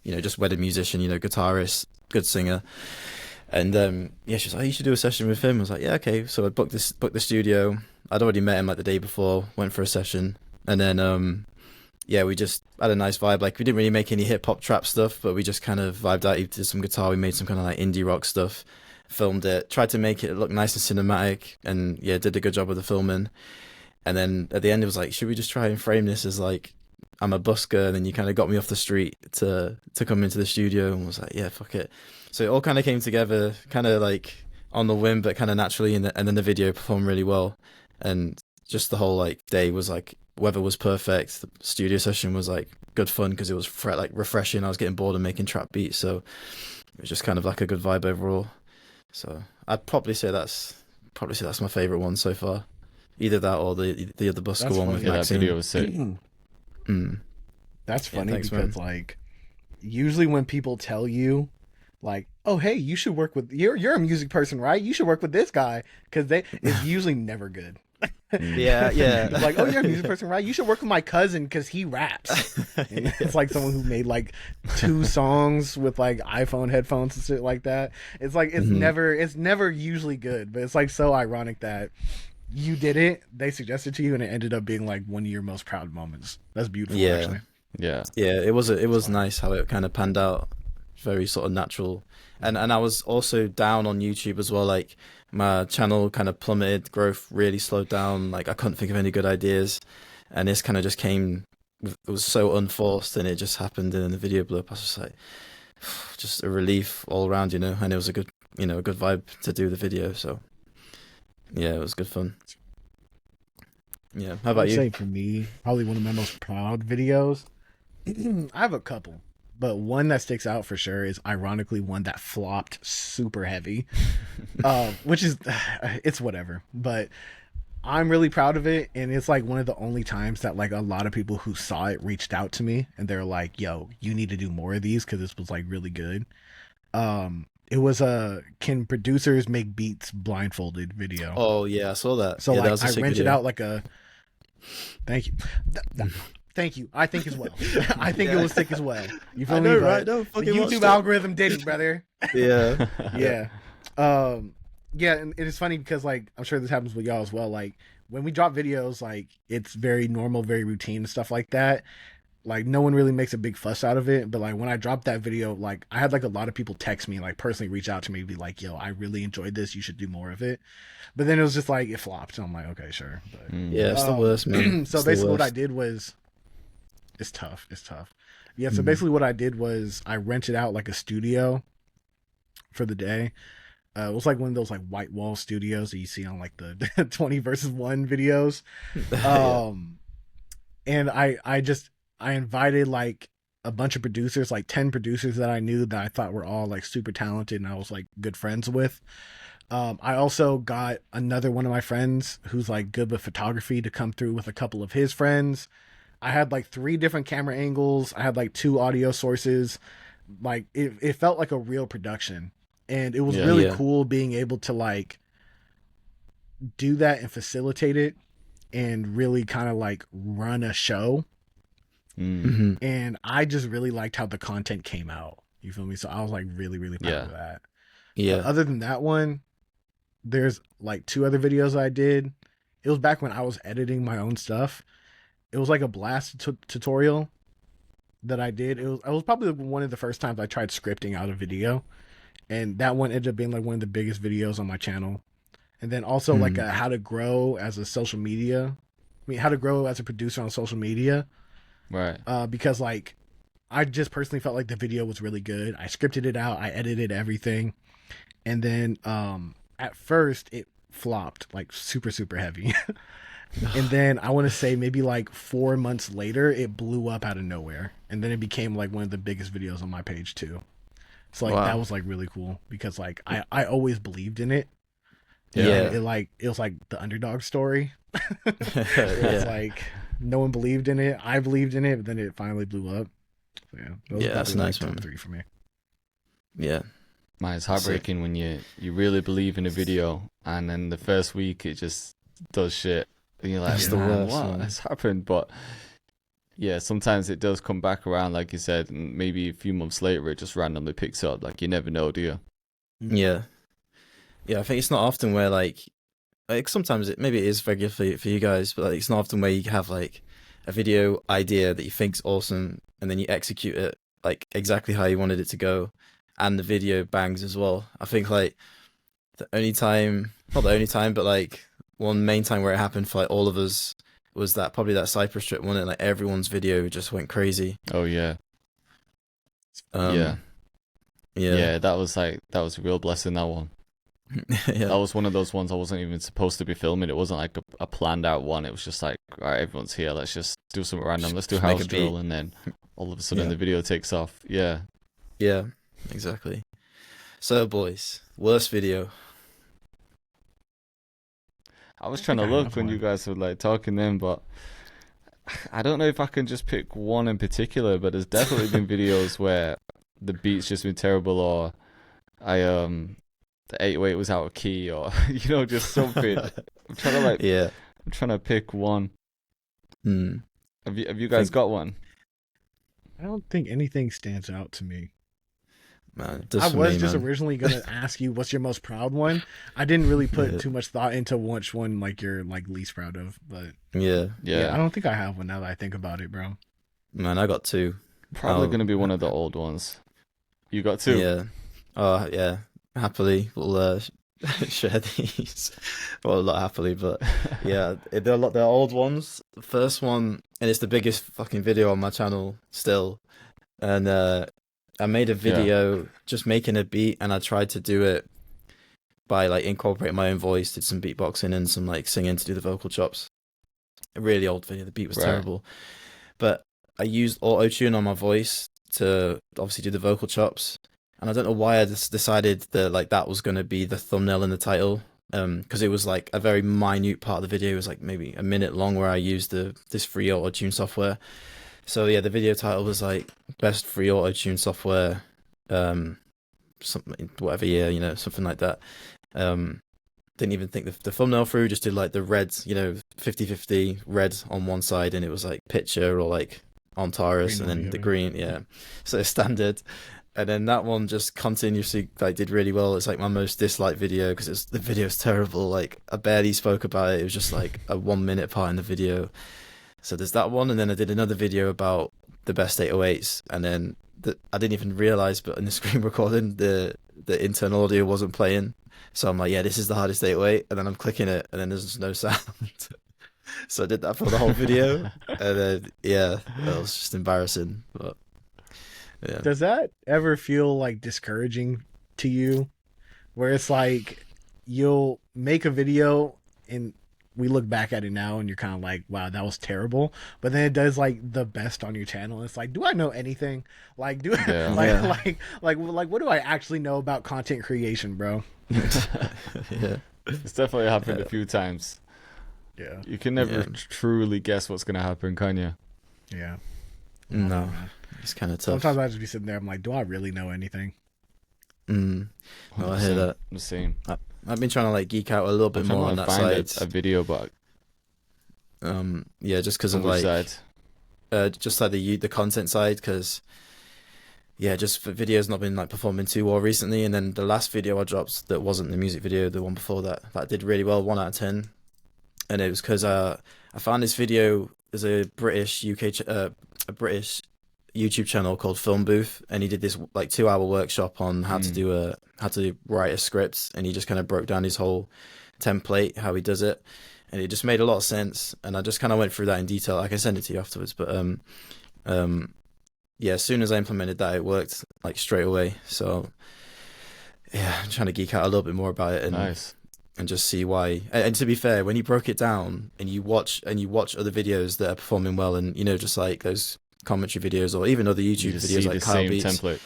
you know, just wedding musician, you know, guitarist, good singer. And yeah, she was like, oh, you should do a session with him. I was like, yeah, okay. So I booked the studio. I'd already met him like the day before, went for a session, and then yeah, we just had a nice vibe. Like we didn't really make any hip hop trap stuff, but we just kind of vibed out. He did some guitar. We made some kind of like indie rock stuff. Filmed it. Tried to make it look nice and cinematic, and yeah, did a good job with the filming. And then at the end, it was like, should we just try and frame this as like I'm a busker? And then you kind of got me off the street to come into the studio, and was like, yeah, fuck it. So it all kind of came together, kind of like on the whim, but kind of naturally. And then the video performed really well, and just the whole like day was like, weather was perfect. The studio session was like good fun because it was like refreshing. I was getting bored of making trap beats, so it was just kind of like a good vibe overall. So I'd probably say that's my favorite one so far. Either that or the other busker one with that Maxine. video was sick. That's funny thanks, because man. like usually when people tell you like, oh hey, you should work with you're a music person, right? You should work with this guy, because it's usually never good. Yeah. It's like, oh, you're a music person, right? You should work with my cousin because he raps. And it's like someone who made like 2 songs with like iPhone headphones and shit like that. It's like it's never usually good, but it's like so ironic that you did it, they suggested to you, and it ended up being like one of your most proud moments. That's beautiful, actually. Yeah. It was nice how it kind of panned out, very sort of natural. And I was also down on YouTube as well. Like my channel kind of plummeted, growth really slowed down. Like I couldn't think of any good ideas, and this kind of just came. It was so unforced, and it just happened. And then the video blew up. I was just like, just a relief all around, you know. And it was a good vibe to do the video. So yeah, it was good fun. Yeah, how about I'd you? say for me, probably one of my most proud videos. I have a couple, but one that sticks out for sure is ironically one that flopped super heavy, which is it's whatever, but I'm really proud of it, and it's like one of the only times that like a lot of people who saw it reached out to me, and they're like, yo, you need to do more of these because this was like really good. It was a can producers make beats blindfolded video. Oh yeah, I saw that. So Yeah, that like was a I sick rented video. out like a thank you. Thank you. I think as well. I think it was sick as well. You feel I me? know, But right? No, the fucking watched YouTube it. algorithm didn't, brother. Yeah. Yeah. Yeah, and it is funny because like I'm sure this happens with y'all as well. Like when we drop videos, like it's very normal, very routine and stuff like that. Like no one really makes a big fuss out of it. But like when I dropped that video, like I had like a lot of people text me, like personally reach out to me, be like, yo, I really enjoyed this. You should do more of it. But then it was just like it flopped. So I'm like, okay, sure. But Yeah, it's the worst, man. so It's the basically what I worst. did was it's tough. It's tough. Yeah, so basically what I did was I rented out like a studio for the day. It was like one of those like white wall studios that you see on like the 20 versus 1 videos. Yeah. And I invited like a bunch of producers, like 10 producers that I knew that I thought were all like super talented and I was like good friends with. I also got another one of my friends who's like good with photography to come through with a couple of his friends. I had like 3 different camera angles. I had like 2 audio sources. Like it felt like a real production. And it was Yeah. really Yeah. cool being able to like do that and facilitate it and really kind of like run a show. Mhm. And I just really liked how the content came out. You feel me? So I was like really, really proud Yeah. of that. Yeah. Other than that one, there's like 2 other videos I did. It was back when I was editing my own stuff. It was like a blast tutorial that I did. I was probably one of the first times I tried scripting out a video, and that one ended up being like one of the biggest videos on my channel. And then also like a how to grow as a social media. I mean, how to grow as a producer on social media. Right. Because like I just personally felt like the video was really good. I scripted it out, I edited everything, and then at first it flopped like super super heavy. And then I want to say maybe like 4 months later it blew up out of nowhere, and then it became like one of the biggest videos on my page too. So like Wow. that was like really cool because like I always believed in it. Yeah. And it was like the underdog story. It's Yeah. like no one believed in it. I believed in it, but then it finally blew up. So, yeah, those Yeah, are that's probably, nice, like, man. top 3 for me. Yeah. Man, it's heartbreaking when you really believe in a video and then the first week it just does shit. And you're like, That's the man, worst, what man. has happened? But yeah, sometimes it does come back around, like you said, and maybe a few months later it just randomly picks up. Like you never know, do you? Yeah. Yeah, I think it's not often where like sometimes maybe it is regular for you guys, but like it's not often where you have like a video idea that you think's awesome and then you execute it like exactly how you wanted it to go, and the video bangs as well. I think like not the only time, but like one main time where it happened for like all of us was that probably that Cypress trip one, and like everyone's video just went crazy. Oh yeah. Yeah. Yeah, that was a real blessing, that one. Yeah. That was one of those ones I wasn't even supposed to be filming. It wasn't like a planned out one. It was just like, all right, everyone's here. Let's just do something random. Let's do Just make house a drill, beat. and then all of a sudden Yeah. the video takes off. Yeah. Yeah, exactly. So, boys, worst video. I was trying to think I look have when you one. guys were like talking then, but I don't know if I can just pick one in particular. But there's definitely been videos where the beat's just been terrible, or the 808 was out of key, or just something. I'm trying to Yeah. I'm trying to pick one. Hmm. Have you guys got one? I don't think anything stands out to me. Man, I for was me, just man. originally gonna ask you what's your most proud one. I didn't really put Yeah. too much thought into which one like you're like least proud of, but Yeah, yeah, I don't think I have one now that I think about it, bro. man, I got two. Probably Oh, gonna be one of the old ones. You got two? Yeah. Oh, yeah. Happily, we'll share these. Well, not happily, but yeah, they're old ones. The first one, and it's the biggest fucking video on my channel still. And I made a video just making a beat, and I tried to do it by like incorporating my own voice, did some beatboxing and some like singing to do the vocal chops. A really old video. The beat was Right. terrible, but I used auto tune on my voice to obviously do the vocal chops. And I don't know why I just decided that like that was going to be the thumbnail and the title, because it was like a very minute part of the video. It was like maybe a minute long where I used this free auto tune software. So yeah, the video title was like best free auto tune software, something whatever year, something like that. Didn't even think the thumbnail through. Just did like the reds, 50-50 red on one side, and it was like picture or like on Taurus, Green and on then the the other. green, yeah. So standard. And then that one just continuously like did really well. It's like my most disliked video because the video's terrible. Like I barely spoke about it. It was just like a 1 minute part in the video. So there's that one, and then I did another video about the best 808s, and then I didn't even realize, but in the screen recording, the internal audio wasn't playing. So I'm like, yeah, this is the hardest 808, and then I'm clicking it, and then there's no sound. So I did that for the whole video, and then yeah, that was just embarrassing. But yeah. Does that ever feel like discouraging to you? Where it's like you'll make a video and we look back at it now and you're kind of like, wow, that was terrible. But then it does like the best on your channel. It's like, do I know anything? Like, Yeah. like what do I actually know about content creation, bro? Yeah. It's definitely happened a few times. Yeah. You can never Yeah. truly guess what's gonna happen, can you? Yeah. No, it's kind of tough. Sometimes I just be sitting there. I'm like, do I really know anything? No, I hear 100%. that. The same. I've been trying to like geek out a little bit I'm trying more to on that find side. a video, but Yeah, just because on of which like, side? just like the content side, because yeah, just for videos not been like performing too well recently. And then the last video I dropped that wasn't the music video, the one before that did really well, 1 out of 10. And it was because I found this video. There's a British a British YouTube channel called Film Booth, and he did this like 2-hour workshop on how to write a script, and he just kind of broke down his whole template, how he does it, and it just made a lot of sense. And I just kind of went through that in detail. I can send it to you afterwards, but yeah, as soon as I implemented that, it worked like straight away. So yeah, I'm trying to geek out a little bit more about it and Nice. and just see why. And to be fair, when you broke it down and you watch other videos that are performing well, and just like those commentary videos or even other You YouTube just videos see like the Kyle same Beats, template.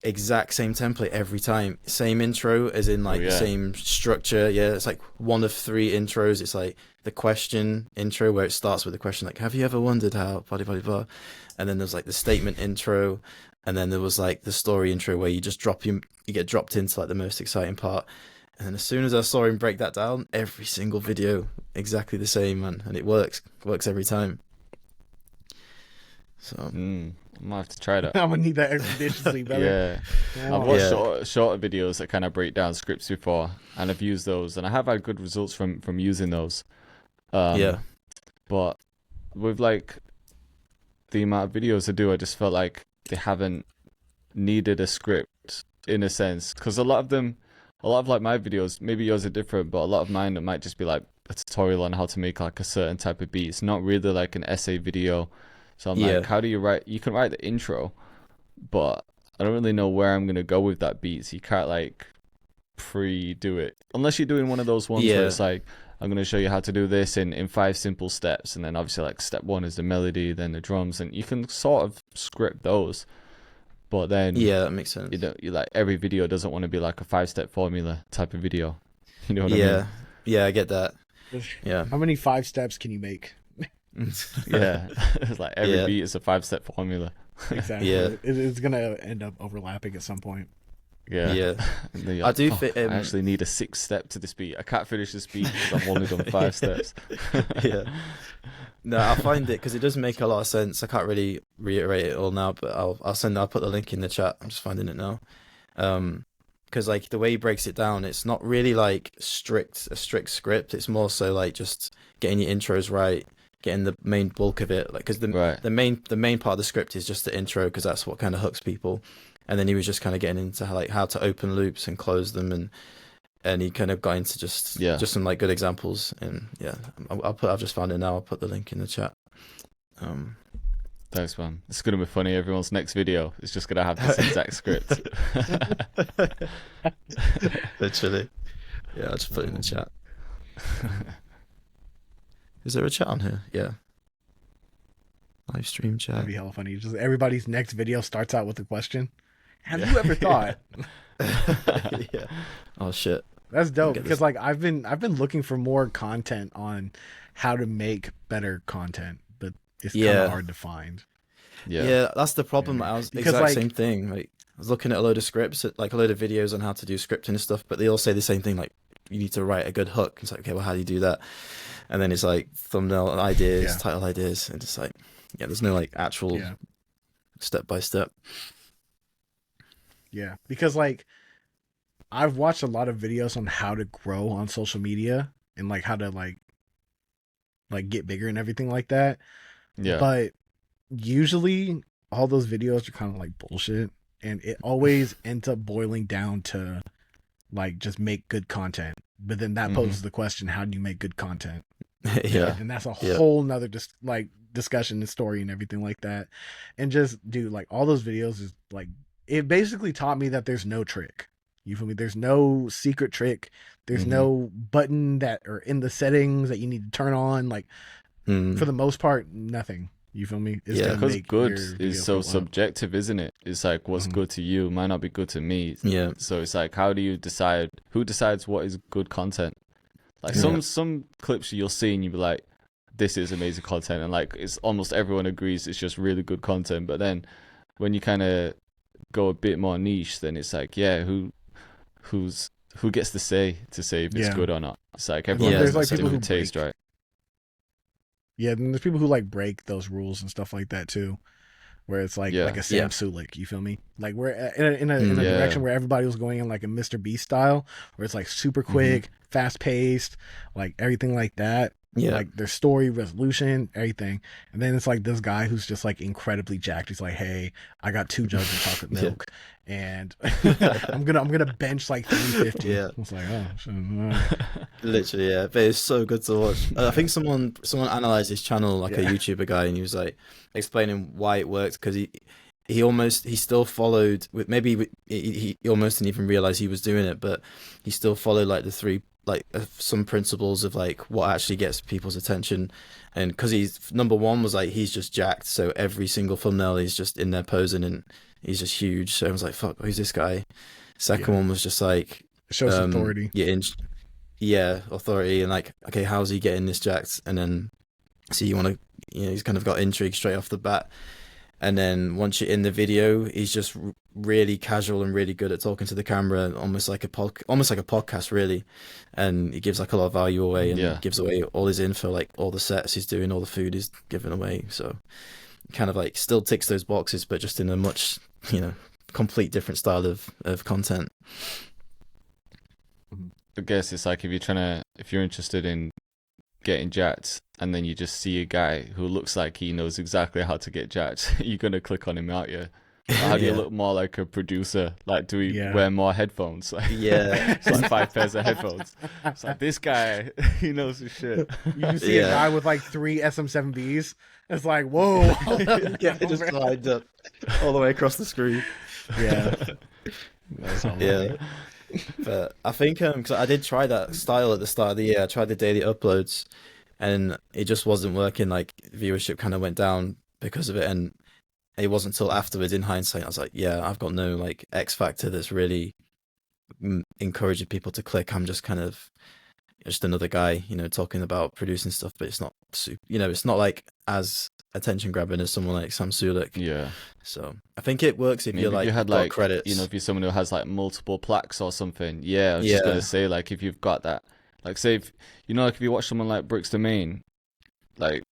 exact same template every time, same intro as in like the yeah. same structure. Yeah, it's like one of 3 intros. It's like the question intro where it starts with the question like, have you ever wondered how blah blah blah, and then there's like the statement intro, and then there was like the story intro where you just you get dropped into like the most exciting part. And then as soon as I saw him break that down, every single video exactly the same, man, and it works every time. So I might have to try that. I'm gonna need that expeditiously, brother. Yeah. I've watched Yeah. shorter videos that kind of break down scripts before, and I've used those, and I have had good results from using those. Yeah. But with like the amount of videos I do, I just felt like they haven't needed a script in a sense, because a lot of like my videos, maybe yours are different, but a lot of mine, it might just be like a tutorial on how to make like a certain type of beat. It's not really like an essay video. So I'm like, how do you write? You can write the intro, but I don't really know where I'm gonna go with that beat. So you can't like pre-do it unless you're doing one of those ones where it's like, I'm going to show you how to do this in 5 simple steps, and then obviously like step 1 is the melody, then the drums, and you can sort of script those. But then that makes sense. You like, every video doesn't want to be like a 5-step formula type of video. You know what I mean? Yeah, I get that. Yeah. How many 5 steps can you make? Yeah. It's like every beat is a 5-step formula. Exactly. Yeah. It's gonna end up overlapping at some point. Yeah. I do fit. I actually need a 6th step to this beat. I can't finish this beat because I've only done 5 steps. Yeah. No, I find it because it does make a lot of sense. I can't really reiterate it all now, but I'll put the link in the chat. I'm just finding it now. Because like the way he breaks it down, it's not really like a strict script. It's more so like just getting your intros right, getting the main bulk of it. Like because the main part of the script is just the intro, because that's what kind of hooks people. And then he was just kind of getting into like how to open loops and close them, and he kind of got into just some like good examples. And I've just found it now. I'll put the link in the chat. Thanks, man. It's gonna be funny. Everyone's next video is just gonna have this exact script. Literally. Yeah, I'll just put it in the chat. Is there a chat on here? Yeah. Live stream chat. That'd be hella funny. Just everybody's next video starts out with a question. Have you ever thought? Yeah. Oh shit. That's dope, because like I've been looking for more content on how to make better content, but it's kind of hard to find. Yeah, that's the problem. I was because exact same thing. Like I was looking at a load of scripts, like a load of videos on how to do scripting and stuff, but they all say the same thing. Like you need to write a good hook. It's like, okay, well, how do you do that? And then it's like thumbnail ideas, title ideas, and it's like, there's no like actual step by step. Yeah, because like I've watched a lot of videos on how to grow on social media and like how to like get bigger and everything like that. Yeah. But usually all those videos are kind of like bullshit, and it always ends up boiling down to like just make good content. But then that poses the question, how do you make good content? And that's a whole nother discussion and story and everything like that. And just dude, like all those videos is like, it basically taught me that there's no trick. You feel me? There's no secret trick. There's no button that are in the settings that you need to turn on. Like for the most part, nothing. You feel me? It's because good is so subjective, isn't it? It's like what's good to you might not be good to me. Yeah. So it's like, how do you decide? Who decides what is good content? Like some clips you'll see and you'll be like, this is amazing content, and like it's almost everyone agrees it's just really good content. But then when you kind of go a bit more niche, then it's like, who gets to say if it's good or not? It's like everyone has like a different taste, right? Yeah, and there's people who like break those rules and stuff like that too, where it's like a Sam Sulik. You feel me? Like we're in a direction where everybody was going in like a Mr. Beast style, where it's like super quick, fast paced, like everything like that. Yeah, like their story, resolution, everything. And then it's like this guy who's just like incredibly jacked. He's like, hey, I got 2 jugs of chocolate milk, and I'm gonna bench like 350. Yeah, it's like, oh shit. Literally, yeah. But it's so good to watch. I think someone analyzed his channel, like a YouTuber guy, and he was like explaining why it works, because he still followed with, maybe he almost didn't even realize he was doing it, but he still followed like the 3 some principles of like what actually gets people's attention. And because he's number 1 was like he's just jacked, so every single thumbnail he's just in there posing and he's just huge, so I was like, fuck, who's this guy? Second one was just like it shows authority. Authority, and like, okay, how's he getting this jacked? And then he's kind of got intrigue straight off the bat. And then once you're in the video, he's just really casual and really good at talking to the camera, almost like a podcast, really. And he gives like a lot of value away, and gives away all his info, like all the sets he's doing, all the food he's giving away. So kind of like still ticks those boxes, but just in a much, complete different style of content. I guess it's like if you're interested in getting jacked, and then you just see a guy who looks like he knows exactly how to get jacked, you're gonna click on him, aren't you? How do you Yeah. look more like a producer? Like, do we Yeah. wear more headphones? Like, Yeah. it's like 5 pairs of headphones. It's like, this guy, he knows his shit. You just see a Yeah. guy with like 3 SM7Bs. It's like, whoa. Yeah, it just lined up all the way across the screen. Yeah. That's all Yeah. But I think because I did try that style at the start of the year. I tried the daily uploads, and it just wasn't working. Like viewership kind of went down because of it, and it wasn't until afterwards, in hindsight, I was like, yeah, I've got no like X factor that's really encouraging people to click. I'm just kind of just another guy, talking about producing stuff, but it's not it's not like as attention grabbing as someone like Sam Sulek. Yeah. So I think it works if Maybe you're like you had got like credits. if you're someone who has like multiple plaques or something. Yeah, I was just Yeah. gonna say, like, if you've got that, like, say if like if you watch someone like Brooks Domain, like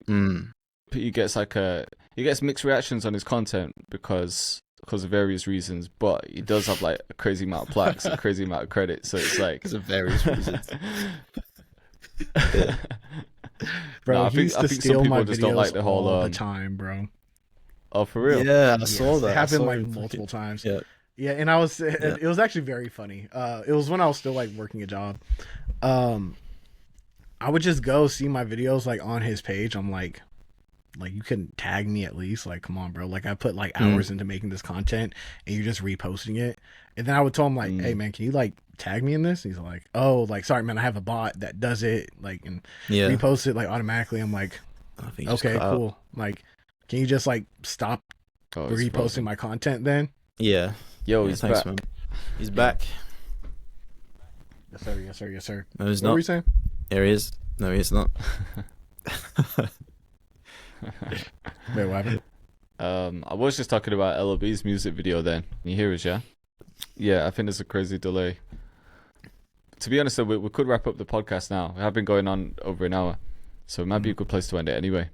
he gets mixed reactions on his content because of various reasons, but he does have like a crazy amount of plaques, a crazy amount of credits. So it's like because of various reasons. Bro, No, I he think used I to think steal some people my just don't videos like the whole all the time, bro. Oh, for real? Yeah, I Yes, saw that. It I happened saw like him multiple times. Yeah. Yeah, and it was actually very funny. It was when I was still like working a job. I would just go see my videos like on his page. I'm like you couldn't tag me at least. Like, come on, bro. Like I put like hours into making this content and you're just reposting it. And then I would tell him like, hey man, can you like tag me in this? And he's like, oh, like sorry man, I have a bot that does it, like, and repost it like automatically. I'm like, I think okay, cool. Like, can you just like stop reposting my content then? Yeah. Yo, he's thanks, back. man. He's back. Yes sir, yes sir, yes sir. No, he's What not. were you saying? Here he is. No, he is not. Wait, what happened? I was just talking about LOB's music video then. Can you hear us, yeah? Yeah, I think there's a crazy delay. To be honest though, we could wrap up the podcast now. We have been going on over an hour. So it might be a good place to end it anyway.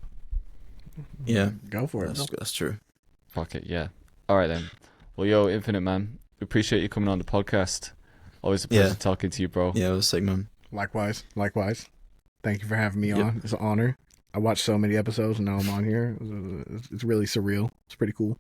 Yeah. Go for it. That's true. Fuck it, yeah. Alright then. Well, yo, Infinite man, we appreciate you coming on the podcast. Always a pleasure talking to you, bro. Yeah, it was sick, man. Likewise. Thank you for having me on. It's an honor. I watched so many episodes and now I'm on here. It's really surreal. It's pretty cool.